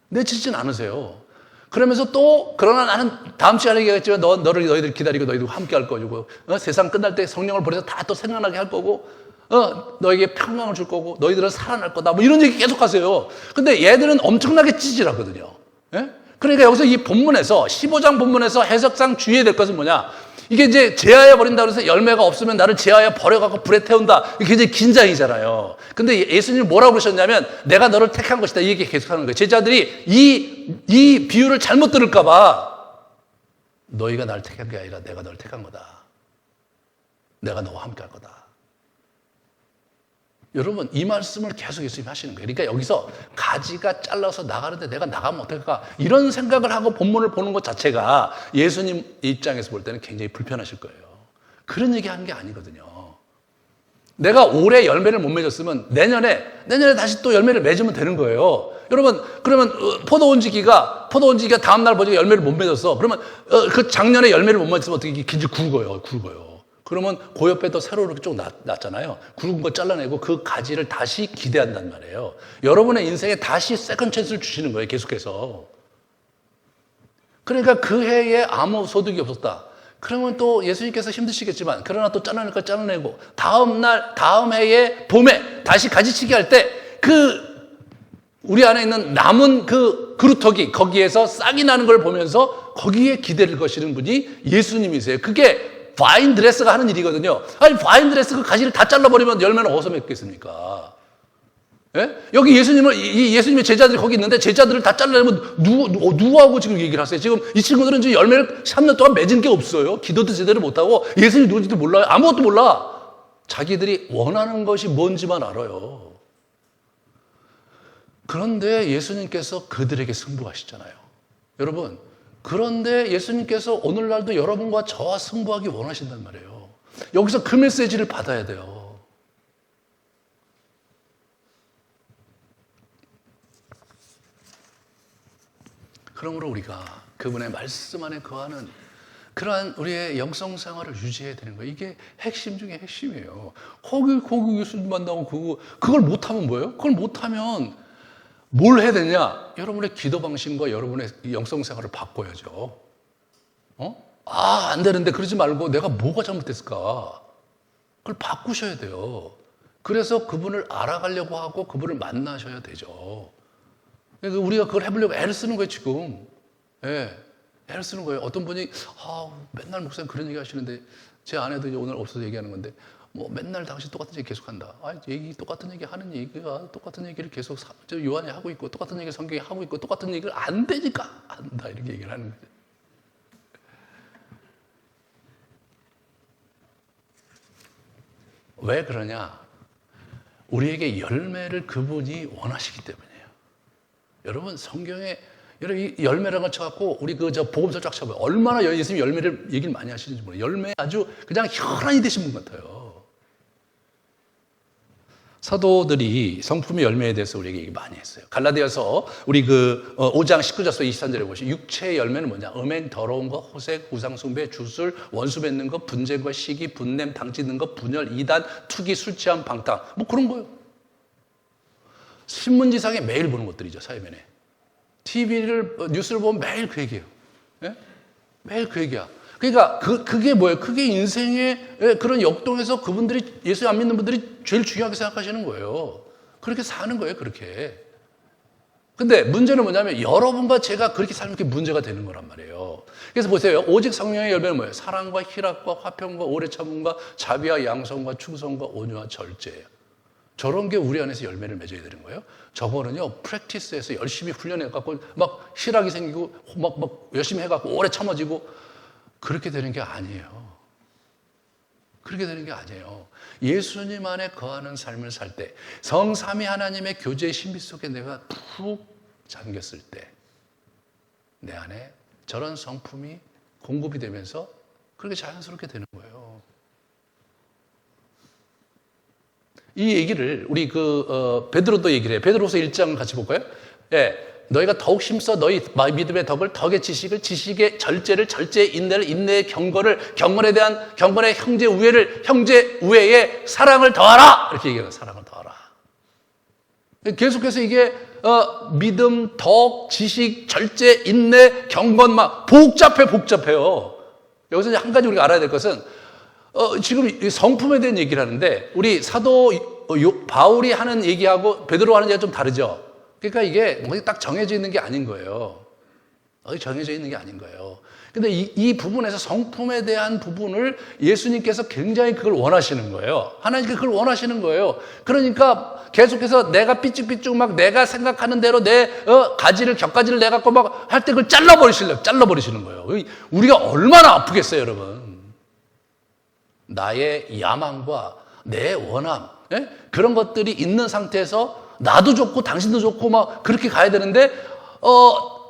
내치진 않으세요. 그러면서 또 그러나 나는 다음 시간에 얘기하겠지만 너희들 기다리고 너희들 함께 할 거고, 세상 끝날 때 성령을 보내서 다 또 생각나게 할 거고, 너에게 평강을 줄 거고 너희들은 살아날 거다, 뭐 이런 얘기 계속 하세요. 근데 얘들은 엄청나게 찌질하거든요. 예? 그러니까 여기서 이 본문에서 15장 본문에서 해석상 주의해야 될 것은 뭐냐? 이게 이제 제하여 버린다 그래서 열매가 없으면 나를 제하여 버려갖고 불에 태운다. 이게 굉장히 긴장이잖아요. 근데 예수님이 뭐라고 그러셨냐면 내가 너를 택한 것이다. 이 얘기 계속하는 거예요. 제자들이 이 비유를 잘못 들을까봐 너희가 나를 택한 게 아니라 내가 너를 택한 거다. 내가 너와 함께 할 거다. 여러분 이 말씀을 계속 예수님이 하시는 거예요. 그러니까 여기서 가지가 잘라서 나가는데 내가 나가면 어떨까? 이런 생각을 하고 본문을 보는 것 자체가 예수님 입장에서 볼 때는 굉장히 불편하실 거예요. 그런 얘기 하는 게 아니거든요. 내가 올해 열매를 못 맺었으면 내년에 다시 또 열매를 맺으면 되는 거예요. 여러분 그러면 포도원지기가 다음날 보니까 열매를 못 맺었어. 그러면 그 작년에 열매를 못 맺으면 어떻게 길지 굵어요. 그러면 그 옆에 또 새로 이렇게 쭉 났잖아요. 굵은 거 잘라내고 그 가지를 다시 기대한단 말이에요. 여러분의 인생에 다시 세컨 찬스를 주시는 거예요. 계속해서. 그러니까 그 해에 아무 소득이 없었다. 그러면 또 예수님께서 힘드시겠지만 그러나 또 잘라낼 걸 잘라내고 다음 해에 봄에 다시 가지치기 할 때 그 우리 안에 있는 남은 그 그루터기 거기에서 싹이 나는 걸 보면서 거기에 기대를 거시는 분이 예수님이세요. 그게 바인 드레스가 하는 일이거든요. 아니 바인 드레스 그 가지를 다 잘라버리면 열매는 어디서 맺겠습니까? 예? 여기 예수님의 제자들이 거기 있는데 제자들을 다 잘라내면 누구하고 지금 얘기를 하세요? 지금 이 친구들은 지금 열매를 3년 동안 맺은 게 없어요. 기도도 제대로 못하고 예수님 누군지도 몰라요. 아무것도 몰라. 자기들이 원하는 것이 뭔지만 알아요. 그런데 예수님께서 그들에게 승부하시잖아요. 여러분, 그런데 예수님께서 오늘날도 여러분과 저와 승부하기 원하신단 말이에요. 여기서 그 메시지를 받아야 돼요. 그러므로 우리가 그분의 말씀 안에 거하는 그러한 우리의 영성 생활을 유지해야 되는 거예요. 이게 핵심 중에 핵심이에요. 거기 예수님 만나고 그걸 못하면 뭐예요? 그걸 못하면 뭘 해야 되냐? 여러분의 기도 방식과 여러분의 영성 생활을 바꿔야죠. 안 되는데 그러지 말고 내가 뭐가 잘못됐을까? 그걸 바꾸셔야 돼요. 그래서 그분을 알아가려고 하고 그분을 만나셔야 되죠. 그러니까 우리가 그걸 해보려고 애를 쓰는 거예요, 지금. 예, 애를 쓰는 거예요. 어떤 분이, 맨날 목사님 그런 얘기 하시는데, 제 아내도 이제 오늘 없어서 얘기하는 건데, 뭐 맨날 당신 똑같은 얘기 계속 한다. 똑같은 얘기 하는 얘기가 똑같은 얘기를 계속 요한이 하고 있고, 똑같은 얘기를 성경이 하고 있고, 똑같은 얘기를 안 되니까 안다. 이렇게 얘기를 하는 거예요. 왜 그러냐? 우리에게 열매를 그분이 원하시기 때문이에요. 여러분 성경에 이 열매라는 걸 쳐갖고 우리 복음서 쫙 쳐봐요. 얼마나 예수님 열매를 얘기를 많이 하시는지 몰라요. 열매 아주 그냥 혈안이 되신 분 같아요. 사도들이 성품의 열매에 대해서 우리에게 얘기 많이 했어요. 갈라디아서 우리 5장 19절에서 23절에 보시면 육체의 열매는 뭐냐? 음행, 더러운 것, 호색, 우상숭배, 주술, 원수 맺는 것, 분쟁과 시기, 분냄, 당짓는 것, 분열, 이단, 투기, 술 취함, 방탕 뭐 그런 거예요. 신문지상에 매일 보는 것들이죠. 사회면에. 뉴스를 보면 매일 그 얘기예요. 예? 매일 그 얘기야. 그러니까 그게 뭐예요? 그게 인생의 그런 역동에서 그분들이 예수 안 믿는 분들이 제일 중요하게 생각하시는 거예요. 그렇게 사는 거예요. 그렇게. 근데 문제는 뭐냐면 여러분과 제가 그렇게 살면 그게 문제가 되는 거란 말이에요. 그래서 보세요. 오직 성령의 열매는 뭐예요? 사랑과 희락과 화평과 오래 참음과 자비와 양성과 충성과 온유와 절제예요. 저런 게 우리 안에서 열매를 맺어야 되는 거예요. 저거는요, 프랙티스에서 열심히 훈련해갖고, 막 실학이 생기고, 막 열심히 해갖고, 오래 참아지고, 그렇게 되는 게 아니에요. 그렇게 되는 게 아니에요. 예수님 안에 거하는 삶을 살 때, 성삼위 하나님의 교제의 신비 속에 내가 푹 잠겼을 때, 내 안에 저런 성품이 공급이 되면서 그렇게 자연스럽게 되는 거예요. 이 얘기를 우리 베드로도 얘기를 해요. 베드로서 1장 같이 볼까요? 예. 너희가 더욱 힘써 너희 믿음의 덕을, 덕의 지식을, 지식의 절제를, 절제의 인내를, 인내의 경건을, 경건의 형제 우애를, 형제 우애의 사랑을 더하라! 이렇게 얘기해요. 사랑을 더하라. 계속해서 이게 믿음, 덕, 지식, 절제, 인내, 경건 막 복잡해요. 여기서 이제 한 가지 우리가 알아야 될 것은 지금 성품에 대한 얘기를 하는데 우리 사도 바울이 하는 얘기하고 베드로 하는 얘기가 좀 다르죠. 그러니까 이게 딱 정해져 있는 게 아닌 거예요. 정해져 있는 게 아닌 거예요. 근데 이 부분에서 성품에 대한 부분을 예수님께서 굉장히 그걸 원하시는 거예요. 하나님께서 그걸 원하시는 거예요. 그러니까 계속해서 내가 삐쭉삐쭉 막 내가 생각하는 대로 내 격가지를 내갖고 막 할 때 그걸 잘라버리시는 거예요. 우리가 얼마나 아프겠어요, 여러분. 나의 야망과 내 원함, 그런 것들이 있는 상태에서 나도 좋고 당신도 좋고 막 그렇게 가야 되는데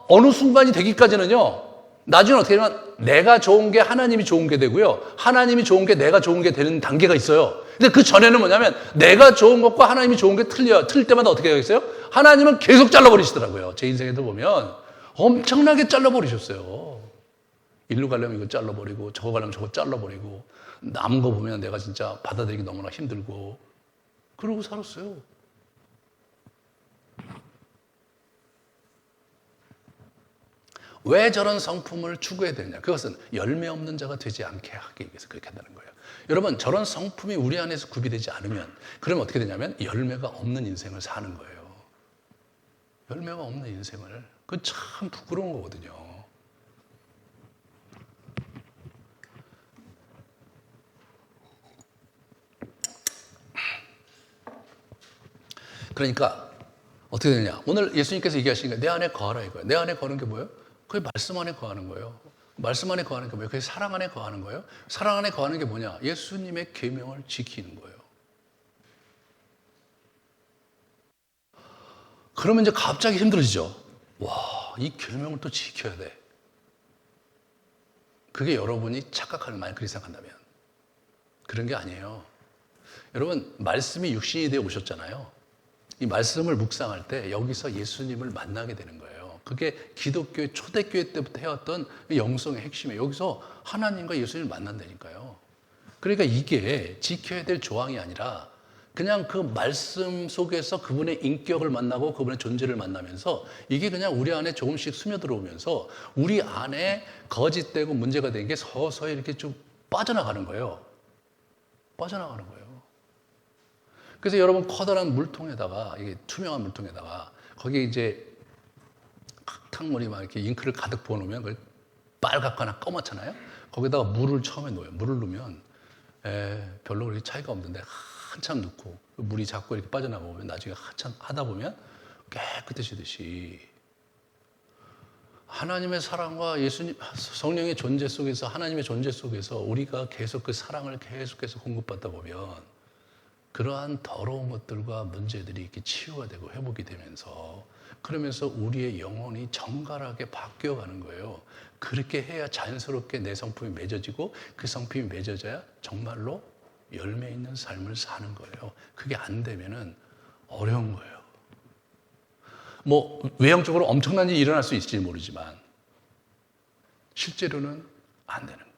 어느 순간이 되기까지는요. 나중에 어떻게 되면 내가 좋은 게 하나님이 좋은 게 되고요. 하나님이 좋은 게 내가 좋은 게 되는 단계가 있어요. 근데 그 전에는 뭐냐면 내가 좋은 것과 하나님이 좋은 게 틀려요. 틀릴 때마다 어떻게 되겠어요? 하나님은 계속 잘라버리시더라고요. 제 인생에도 보면 엄청나게 잘라버리셨어요. 일로 가려면 이거 잘라버리고 저거 가려면 저거 잘라버리고 남은 거 보면 내가 진짜 받아들이기 너무나 힘들고 그러고 살았어요. 왜 저런 성품을 추구해야 되느냐? 그것은 열매 없는 자가 되지 않게 하기 위해서 그렇게 한다는 거예요. 여러분, 저런 성품이 우리 안에서 구비되지 않으면 그러면 어떻게 되냐면 열매가 없는 인생을 사는 거예요. 열매가 없는 인생을. 그 참 부끄러운 거거든요. 그러니까 어떻게 되냐? 오늘 예수님께서 얘기하시는 게 내 안에 거하라 이거예요. 내 안에 거하는 게 뭐예요? 그게 말씀 안에 거하는 거예요. 말씀 안에 거하는 게 뭐예요? 그게 사랑 안에 거하는 거예요. 사랑 안에 거하는 게 뭐냐? 예수님의 계명을 지키는 거예요. 그러면 이제 갑자기 힘들어지죠. 와, 이 계명을 또 지켜야 돼. 그게 여러분이 착각하는, 만약 그렇게 생각한다면. 그런 게 아니에요. 여러분, 말씀이 육신이 되어 오셨잖아요. 이 말씀을 묵상할 때 여기서 예수님을 만나게 되는 거예요. 그게 기독교의 초대교회 때부터 해왔던 영성의 핵심이에요. 여기서 하나님과 예수님을 만난다니까요. 그러니까 이게 지켜야 될 조항이 아니라 그냥 그 말씀 속에서 그분의 인격을 만나고 그분의 존재를 만나면서 이게 그냥 우리 안에 조금씩 스며들어오면서 우리 안에 거짓되고 문제가 된 게 서서히 이렇게 좀 빠져나가는 거예요. 빠져나가는 거예요. 그래서 여러분 커다란 물통에다가, 이게 투명한 물통에다가 거기에 이제 흙탕물이 막 이렇게 잉크를 가득 부어놓으면 그걸 빨갛거나 검었잖아요. 거기다가 물을 처음에 넣어요. 물을 넣으면 별로 그렇게 차이가 없는데 한참 넣고 물이 자꾸 이렇게 빠져나가면 나중에 한참 하다 보면 깨끗해지듯이 하나님의 사랑과 예수님, 성령의 존재 속에서, 하나님의 존재 속에서 우리가 계속 그 사랑을 계속해서 공급받다 보면 그러한 더러운 것들과 문제들이 이렇게 치유가 되고 회복이 되면서 그러면서 우리의 영혼이 정갈하게 바뀌어가는 거예요. 그렇게 해야 자연스럽게 내 성품이 맺어지고 그 성품이 맺어져야 정말로 열매 있는 삶을 사는 거예요. 그게 안 되면은 어려운 거예요. 뭐 외형적으로 엄청난 일이 일어날 수 있을지 모르지만 실제로는 안 되는 거예요.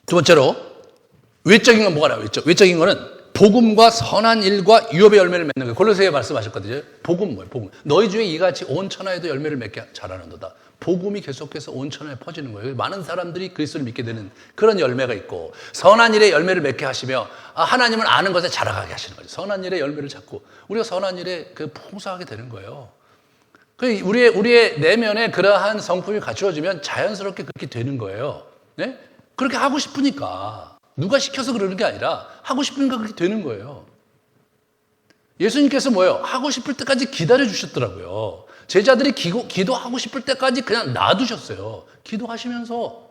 두 번째로 외적인 건 뭐가 나와요? 외적인 거는 복음과 선한 일과 유업의 열매를 맺는 거예요. 골로새에 말씀하셨거든요. 복음 뭐예요? 복음. 너희 중에 이같이 온 천하에도 열매를 맺게 잘하는도다. 복음이 계속해서 온 천하에 퍼지는 거예요. 많은 사람들이 그리스도를 믿게 되는 그런 열매가 있고, 선한 일의 열매를 맺게 하시며 하나님을 아는 것에 자라가게 하시는 거죠. 선한 일의 열매를 찾고 우리가 선한 일에 풍성하게 되는 거예요. 우리의 내면에 그러한 성품이 갖추어지면 자연스럽게 그렇게 되는 거예요. 네? 그렇게 하고 싶으니까, 누가 시켜서 그러는 게 아니라 하고 싶으니까 그렇게 되는 거예요. 예수님께서 뭐예요? 하고 싶을 때까지 기다려 주셨더라고요. 제자들이 기도하고 싶을 때까지 그냥 놔두셨어요. 기도하시면서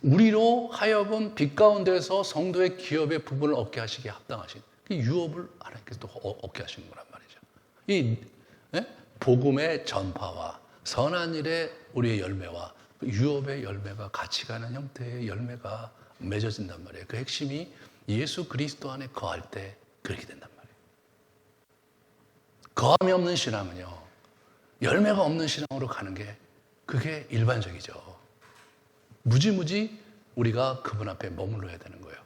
우리로 하여금 빛 가운데서 성도의 기업의 부분을 얻게 하시기에 합당하신 유업을 하나님께서 또 얻게 하시는 거란 말이죠. 이 복음의 전파와 선한 일의 우리의 열매와 유업의 열매가 같이 가는 형태의 열매가 맺어진단 말이에요. 그 핵심이 예수 그리스도 안에 거할 때 그렇게 된단 말이에요. 거함이 없는 신앙은요, 열매가 없는 신앙으로 가는 게 그게 일반적이죠. 무지무지 우리가 그분 앞에 머물러야 되는 거예요.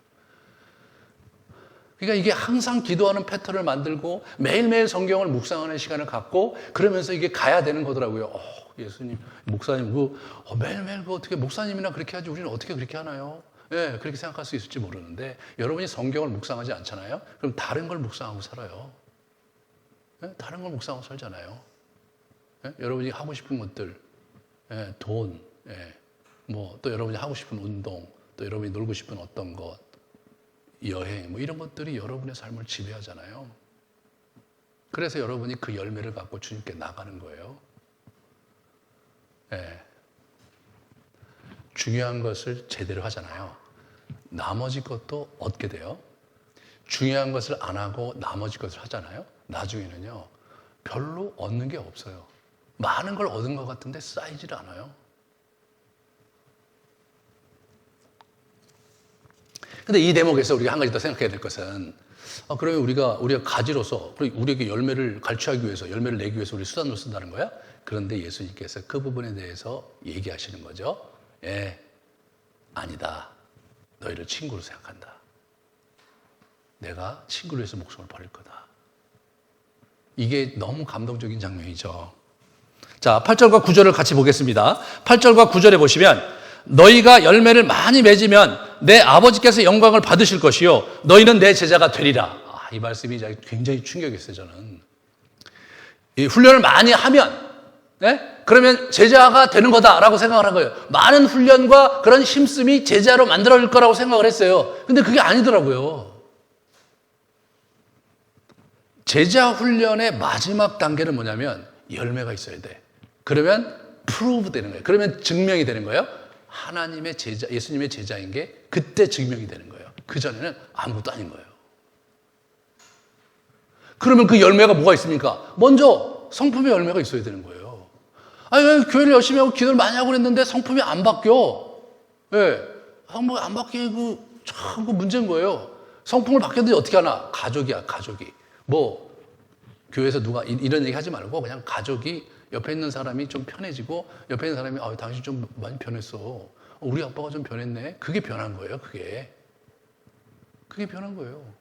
그러니까 이게 항상 기도하는 패턴을 만들고 매일매일 성경을 묵상하는 시간을 갖고 그러면서 이게 가야 되는 거더라고요. 예수님, 목사님, 매일매일 어떻게 목사님이나 그렇게 하지 우리는 어떻게 그렇게 하나요? 예, 그렇게 생각할 수 있을지 모르는데 여러분이 성경을 묵상하지 않잖아요? 그럼 다른 걸 묵상하고 살아요. 예? 다른 걸 묵상하고 살잖아요. 예? 여러분이 하고 싶은 것들, 예, 돈, 예, 또 여러분이 하고 싶은 운동, 또 여러분이 놀고 싶은 어떤 것, 여행, 이런 것들이 여러분의 삶을 지배하잖아요. 그래서 여러분이 그 열매를 갖고 주님께 나가는 거예요. 예. 중요한 것을 제대로 하잖아요. 나머지 것도 얻게 돼요. 중요한 것을 안 하고 나머지 것을 하잖아요. 나중에는요, 별로 얻는 게 없어요. 많은 걸 얻은 것 같은데 쌓이질 않아요. 근데 이 대목에서 우리가 한 가지 더 생각해야 될 것은, 그러면 우리가 가지로서, 우리에게 열매를 갈취하기 위해서, 열매를 내기 위해서 우리 수단으로 쓴다는 거야? 그런데 예수님께서 그 부분에 대해서 얘기하시는 거죠. 예, 아니다. 너희를 친구로 생각한다. 내가 친구를 위해서 목숨을 버릴 거다. 이게 너무 감동적인 장면이죠. 자, 8절과 9절을 같이 보겠습니다. 8절과 9절에 보시면 너희가 열매를 많이 맺으면 내 아버지께서 영광을 받으실 것이요 너희는 내 제자가 되리라. 이 말씀이 굉장히 충격이었어요. 저는 이 훈련을 많이 하면 그러면 제자가 되는 거다라고 생각을 한 거예요. 많은 훈련과 그런 힘씀이 제자로 만들어질 거라고 생각을 했어요. 근데 그게 아니더라고요. 제자 훈련의 마지막 단계는 뭐냐면 열매가 있어야 돼. 그러면 프루브 되는 거예요. 그러면 증명이 되는 거예요. 하나님의 제자, 예수님의 제자인 게 그때 증명이 되는 거예요. 그전에는 아무것도 아닌 거예요. 그러면 그 열매가 뭐가 있습니까? 먼저 성품의 열매가 있어야 되는 거예요. 아니, 왜 교회를 열심히 하고 기도를 많이 하고 그랬는데 성품이 안 바뀌어? 왜? 성품이 안 바뀌고 참 그 문제인 거예요. 성품을 바뀌었는데 어떻게 하나? 가족이야, 가족이. 뭐 교회에서 누가 이런 얘기 하지 말고 그냥 가족이 옆에 있는 사람이 좀 편해지고 옆에 있는 사람이 당신 좀 많이 변했어. 우리 아빠가 좀 변했네. 그게 변한 거예요. 그게 변한 거예요.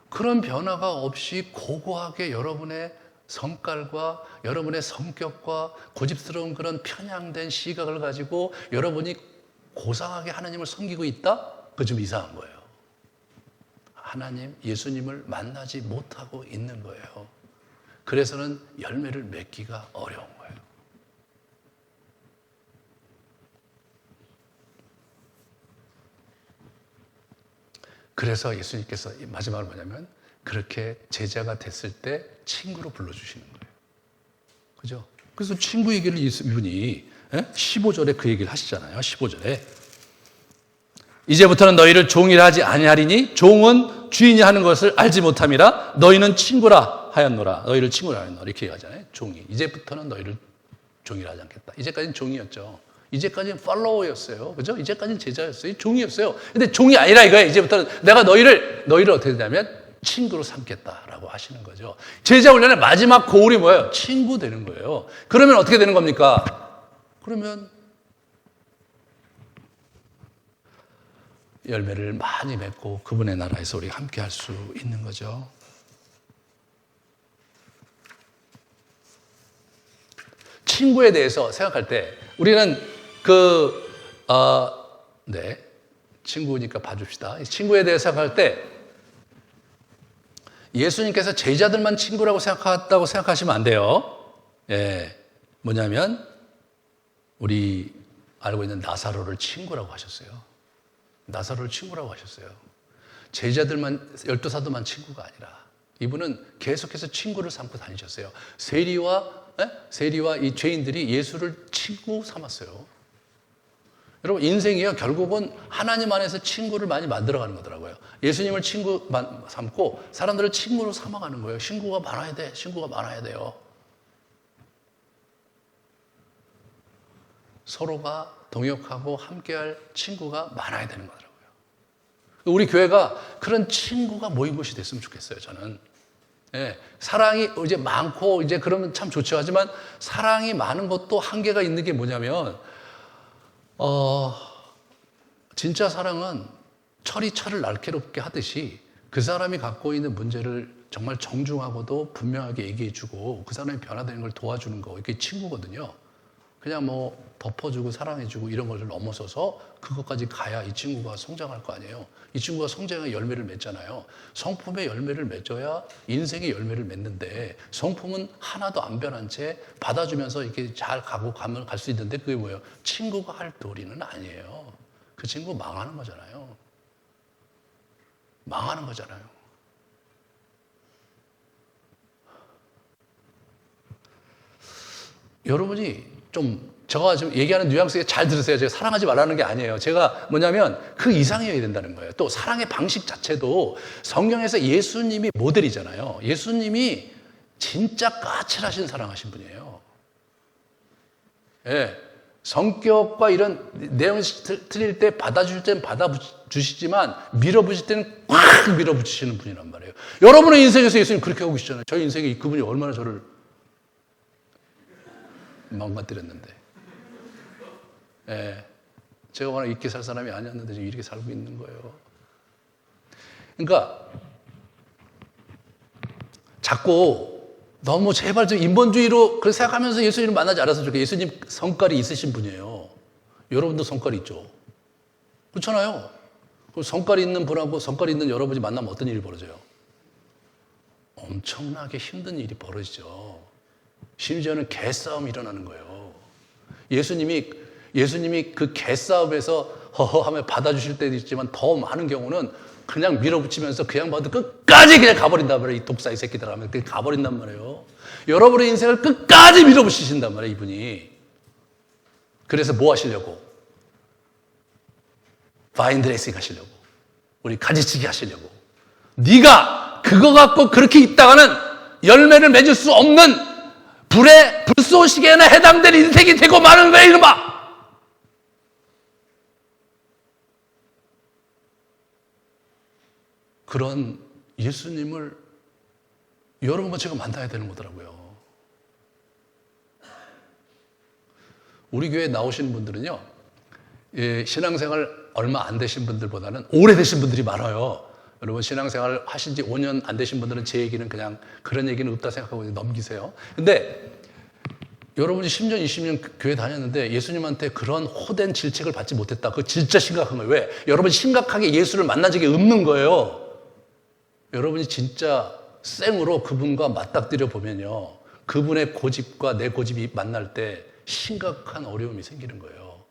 그런 변화가 없이 고고하게 여러분의 성깔과 여러분의 성격과 고집스러운 그런 편향된 시각을 가지고 여러분이 고상하게 하나님을 섬기고 있다? 그거 좀 이상한 거예요. 하나님, 예수님을 만나지 못하고 있는 거예요. 그래서는 열매를 맺기가 어려운 거예요. 그래서 예수님께서 마지막으로 뭐냐면 그렇게 제자가 됐을 때 친구로 불러주시는 거예요. 그죠? 그래서 친구 얘기를 이분이 15절에 그 얘기를 하시잖아요. 15절에 이제부터는 너희를 종이라 하지 아니하리니 종은 주인이 하는 것을 알지 못함이라 너희는 친구라 하였노라. 너희를 친구라 하였노라. 이렇게 얘기하잖아요. 종이. 이제부터는 너희를 종이라 하지 않겠다. 이제까지는 종이었죠. 이제까지는 팔로워였어요. 그죠? 이제까지는 제자였어요. 종이었어요. 근데 종이 아니라 이거예요. 이제부터는 내가 너희를 어떻게 되냐면 친구로 삼겠다라고 하시는 거죠. 제자 훈련의 마지막 고울이 뭐예요? 친구 되는 거예요. 그러면 어떻게 되는 겁니까? 그러면 열매를 많이 맺고 그분의 나라에서 우리가 함께 할 수 있는 거죠. 친구에 대해서 생각할 때 우리는 친구니까 봐줍시다. 친구에 대해서 생각할 때 예수님께서 제자들만 친구라고 생각했다고 생각하시면 안 돼요. 뭐냐면 우리 알고 있는 나사로를 친구라고 하셨어요. 나사로를 친구라고 하셨어요. 제자들만, 12사도만 친구가 아니라 이분은 계속해서 친구를 삼고 다니셨어요. 세리와 이 죄인들이 예수를 친구 삼았어요. 여러분, 인생이요, 결국은 하나님 안에서 친구를 많이 만들어가는 거더라고요. 예수님을 친구 삼고 사람들을 친구로 삼아가는 거예요. 친구가 많아야 돼요. 서로가 동역하고 함께할 친구가 많아야 되는 거더라고요. 우리 교회가 그런 친구가 모인 곳이 됐으면 좋겠어요, 저는. 사랑이 이제 많고 이제 그러면 참 좋죠. 하지만 사랑이 많은 것도 한계가 있는 게 뭐냐면 진짜 사랑은 철이 철을 날카롭게 하듯이 그 사람이 갖고 있는 문제를 정말 정중하고도 분명하게 얘기해주고 그 사람이 변화되는 걸 도와주는 거, 이게 친구거든요. 그냥 뭐 덮어주고 사랑해주고 이런 것을 넘어서서 그것까지 가야 이 친구가 성장할 거 아니에요. 이 친구가 성장의 열매를 맺잖아요. 성품의 열매를 맺어야 인생의 열매를 맺는데 성품은 하나도 안 변한 채 받아주면서 이렇게 잘 가면 갈 수 있는데 그게 뭐예요? 친구가 할 도리는 아니에요. 그 친구 망하는 거잖아요. 망하는 거잖아요. 여러분이 제가 지금 얘기하는 뉘앙스에 잘 들으세요. 제가 사랑하지 말라는 게 아니에요. 제가 뭐냐면 그 이상이어야 된다는 거예요. 또 사랑의 방식 자체도 성경에서 예수님이 모델이잖아요. 예수님이 진짜 까칠하신 사랑하신 분이에요. 성격과 이런 내용이 틀릴 때 받아줄 때는 받아주시지만 밀어붙일 때는 꽉 밀어붙이시는 분이란 말이에요. 여러분의 인생에서 예수님 그렇게 하고 계시잖아요. 저희 인생에 그분이 얼마나 저를 망가뜨렸는데. 제가 워낙 이렇게 살 사람이 아니었는데 지금 이렇게 살고 있는 거예요. 그러니까 자꾸 너무 제발 좀 인본주의로 그렇게 생각하면서 예수님을 만나지 않았으면 좋겠어요. 예수님 성깔이 있으신 분이에요. 여러분도 성깔이 있죠. 그렇잖아요. 성깔이 있는 분하고 성깔이 있는 여러분이 만나면 어떤 일이 벌어져요? 엄청나게 힘든 일이 벌어지죠. 심지어는 개싸움이 일어나는 거예요. 예수님이 그 개싸움에서 허허하며 받아주실 때도 있지만 더 많은 경우는 그냥 밀어붙이면서 그 양반도 끝까지 그냥 가버린단 말이에요. 이 독사의 새끼들 하면 그냥 가버린단 말이에요. 여러분의 인생을 끝까지 밀어붙이신단 말이에요, 이분이. 그래서 뭐 하시려고? 바인드레싱 하시려고. 우리 가지치기 하시려고. 네가 그거 갖고 그렇게 있다가는 열매를 맺을 수 없는 불의 불쏘시개나 해당될 인생이 되고 마는 거야, 이놈아! 그런 예수님을 여러분과 제가 만나야 되는 거더라고요. 우리 교회에 나오시는 분들은요, 신앙생활 얼마 안 되신 분들보다는 오래되신 분들이 많아요. 여러분 신앙생활 하신 지 5년 안 되신 분들은 제 얘기는 그냥 그런 얘기는 없다 생각하고 넘기세요. 근데 여러분이 10년, 20년 교회 다녔는데 예수님한테 그런 호된 질책을 받지 못했다. 그거 진짜 심각한 거예요. 왜? 여러분이 심각하게 예수를 만난 적이 없는 거예요. 여러분이 진짜 생으로 그분과 맞닥뜨려 보면요, 그분의 고집과 내 고집이 만날 때 심각한 어려움이 생기는 거예요.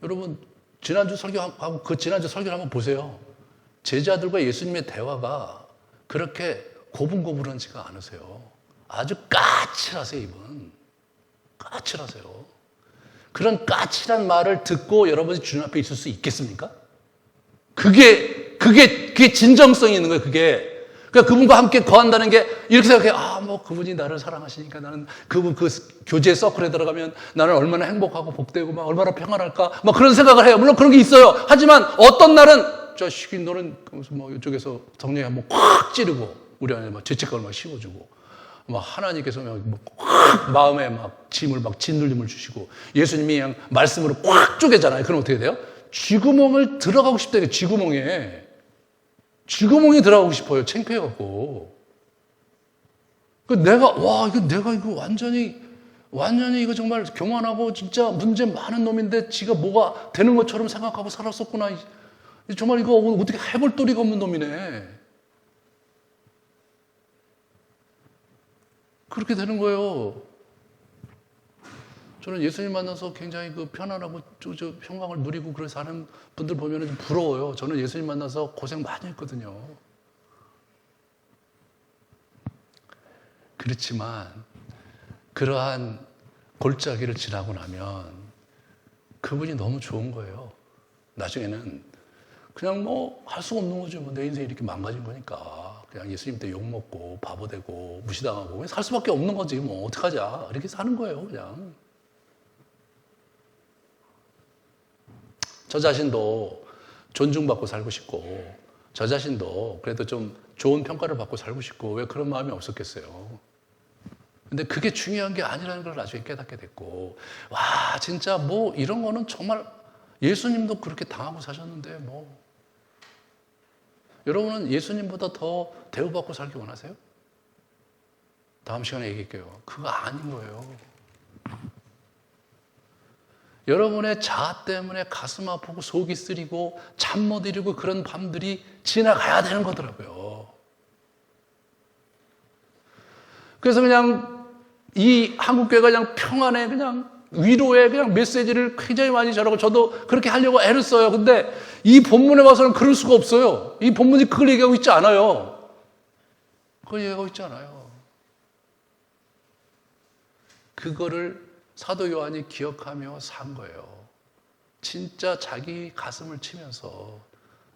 여러분 지난주 설교하고 그 지난주 설교를 한번 보세요. 제자들과 예수님의 대화가 그렇게 고분고분하지가 않으세요. 아주 까칠하세요, 이분. 까칠하세요. 그런 까칠한 말을 듣고 여러분이 주님 앞에 있을 수 있겠습니까? 그게 진정성이 있는 거예요, 그게. 그러니까 그분과 함께 거한다는 게 이렇게 생각해요. 뭐 그분이 나를 사랑하시니까 나는 그분 그 교제 서클에 들어가면 나는 얼마나 행복하고 복되고 막 얼마나 평안할까 막 그런 생각을 해요. 물론 그런 게 있어요. 하지만 어떤 날은 자식이 너는 뭐 이쪽에서 정령이 한번 콱 찌르고 우리 안에 막 죄책감을 막 씌워주고 막 하나님께서 막 마음에 막 짐을 막 짓눌림을 주시고 예수님이 그냥 말씀으로 꽉 쪼개잖아요. 그럼 어떻게 돼요? 쥐구멍을 들어가고 싶다니까. 쥐구멍에 들어가고 싶어요. 창피해갖고. 내가 이거 완전히 이거 정말 교만하고 진짜 문제 많은 놈인데 지가 뭐가 되는 것처럼 생각하고 살았었구나. 정말 이거 어떻게 해볼 도리가 없는 놈이네. 그렇게 되는 거예요. 저는 예수님 만나서 굉장히 편안하고 평강을 누리고 그래서 사는 분들 보면 좀 부러워요. 저는 예수님 만나서 고생 많이 했거든요. 그렇지만 그러한 골짜기를 지나고 나면 그분이 너무 좋은 거예요. 나중에는 그냥 뭐 할 수가 없는 거죠. 내 인생이 이렇게 망가진 거니까. 그냥 예수님 때 욕먹고 바보 되고 무시당하고 살 수밖에 없는 거지. 뭐 어떡하자. 이렇게 사는 거예요, 그냥. 저 자신도 존중받고 살고 싶고 저 자신도 그래도 좀 좋은 평가를 받고 살고 싶고 왜 그런 마음이 없었겠어요. 근데 그게 중요한 게 아니라는 걸 나중에 깨닫게 됐고 와 진짜 뭐 이런 거는 정말 예수님도 그렇게 당하고 사셨는데 뭐 여러분은 예수님보다 더 대우받고 살기 원하세요? 다음 시간에 얘기할게요. 그거 아닌 거예요. 여러분의 자아 때문에 가슴 아프고 속이 쓰리고 잠 못 이루고 그런 밤들이 지나가야 되는 거더라고요. 그래서 그냥 이 한국교회가 그냥 평안에 그냥 위로의 그냥 메시지를 굉장히 많이 전하고 저도 그렇게 하려고 애를 써요. 근데 이 본문에 와서는 그럴 수가 없어요. 이 본문이 그걸 얘기하고 있지 않아요. 그걸 얘기하고 있지 않아요. 그거를 사도 요한이 기억하며 산 거예요. 진짜 자기 가슴을 치면서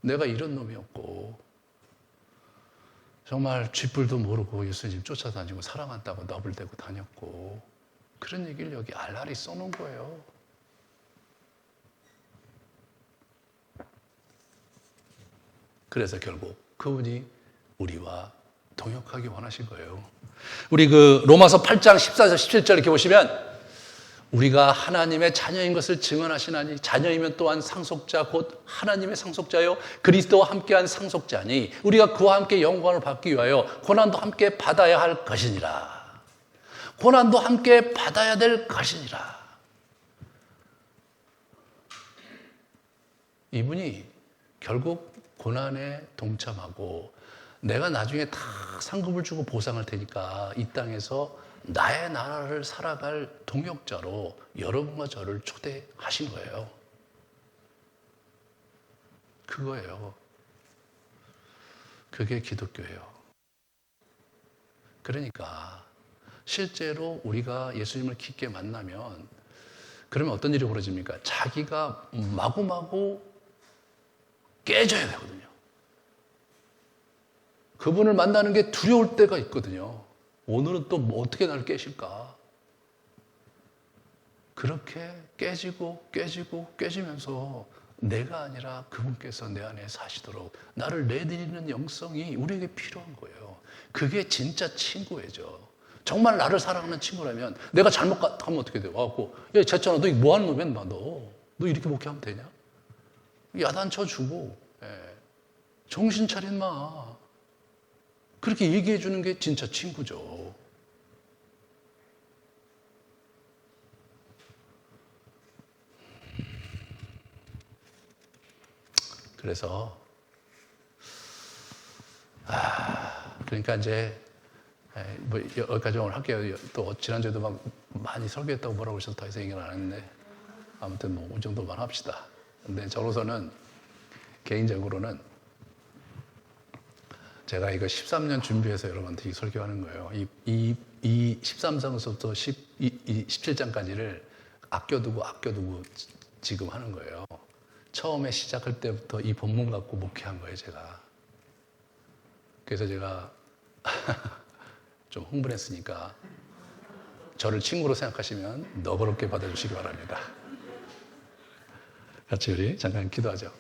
내가 이런 놈이었고 정말 쥐뿔도 모르고 예수님 쫓아다니고 사랑한다고 너블대고 다녔고 그런 얘기를 여기 알알이 써놓은 거예요. 그래서 결국 그분이 우리와 동역하기 원하신 거예요. 우리 로마서 8장 14절 17절 이렇게 보시면 우리가 하나님의 자녀인 것을 증언하시나니 자녀이면 또한 상속자 곧 하나님의 상속자요 그리스도와 함께한 상속자니 우리가 그와 함께 영광을 받기 위하여 고난도 함께 받아야 할 것이니라. 고난도 함께 받아야 될 것이니라. 이분이 결국 고난에 동참하고 내가 나중에 다 상급을 주고 보상할 테니까 이 땅에서 나의 나라를 살아갈 동역자로 여러분과 저를 초대하신 거예요. 그거예요. 그게 기독교예요. 그러니까 실제로 우리가 예수님을 깊게 만나면 그러면 어떤 일이 벌어집니까? 자기가 마구마구 깨져야 되거든요. 그분을 만나는 게 두려울 때가 있거든요. 오늘은 또 뭐 어떻게 나를 깨실까? 그렇게 깨지면서 내가 아니라 그분께서 내 안에 사시도록 나를 내드리는 영성이 우리에게 필요한 거예요. 그게 진짜 친구예요. 정말 나를 사랑하는 친구라면 내가 잘못하면 어떻게 돼? 와갖고 야 재천아 너 뭐 하는 놈이야? 너 이렇게 목회하면 되냐? 야단 쳐주고 정신 차린 마. 그렇게 얘기해 주는 게 진짜 친구죠. 그래서 그러니까 이제 뭐 여기까지 오늘 할게요. 또 지난주에도 막 많이 설교했다고 뭐라고 하셔서 더 이상 얘기를 안 했는데 아무튼 뭐 이 정도만 합시다. 근데 저로서는 개인적으로는 제가 이거 13년 준비해서 여러분한테 이 설교하는 거예요. 이 13장서부터 17장까지를 아껴두고 지금 하는 거예요. 처음에 시작할 때부터 이 본문 갖고 목회한 거예요, 제가. 그래서 제가 좀 흥분했으니까 저를 친구로 생각하시면 너그럽게 받아주시기 바랍니다. 같이 우리 잠깐 기도하죠.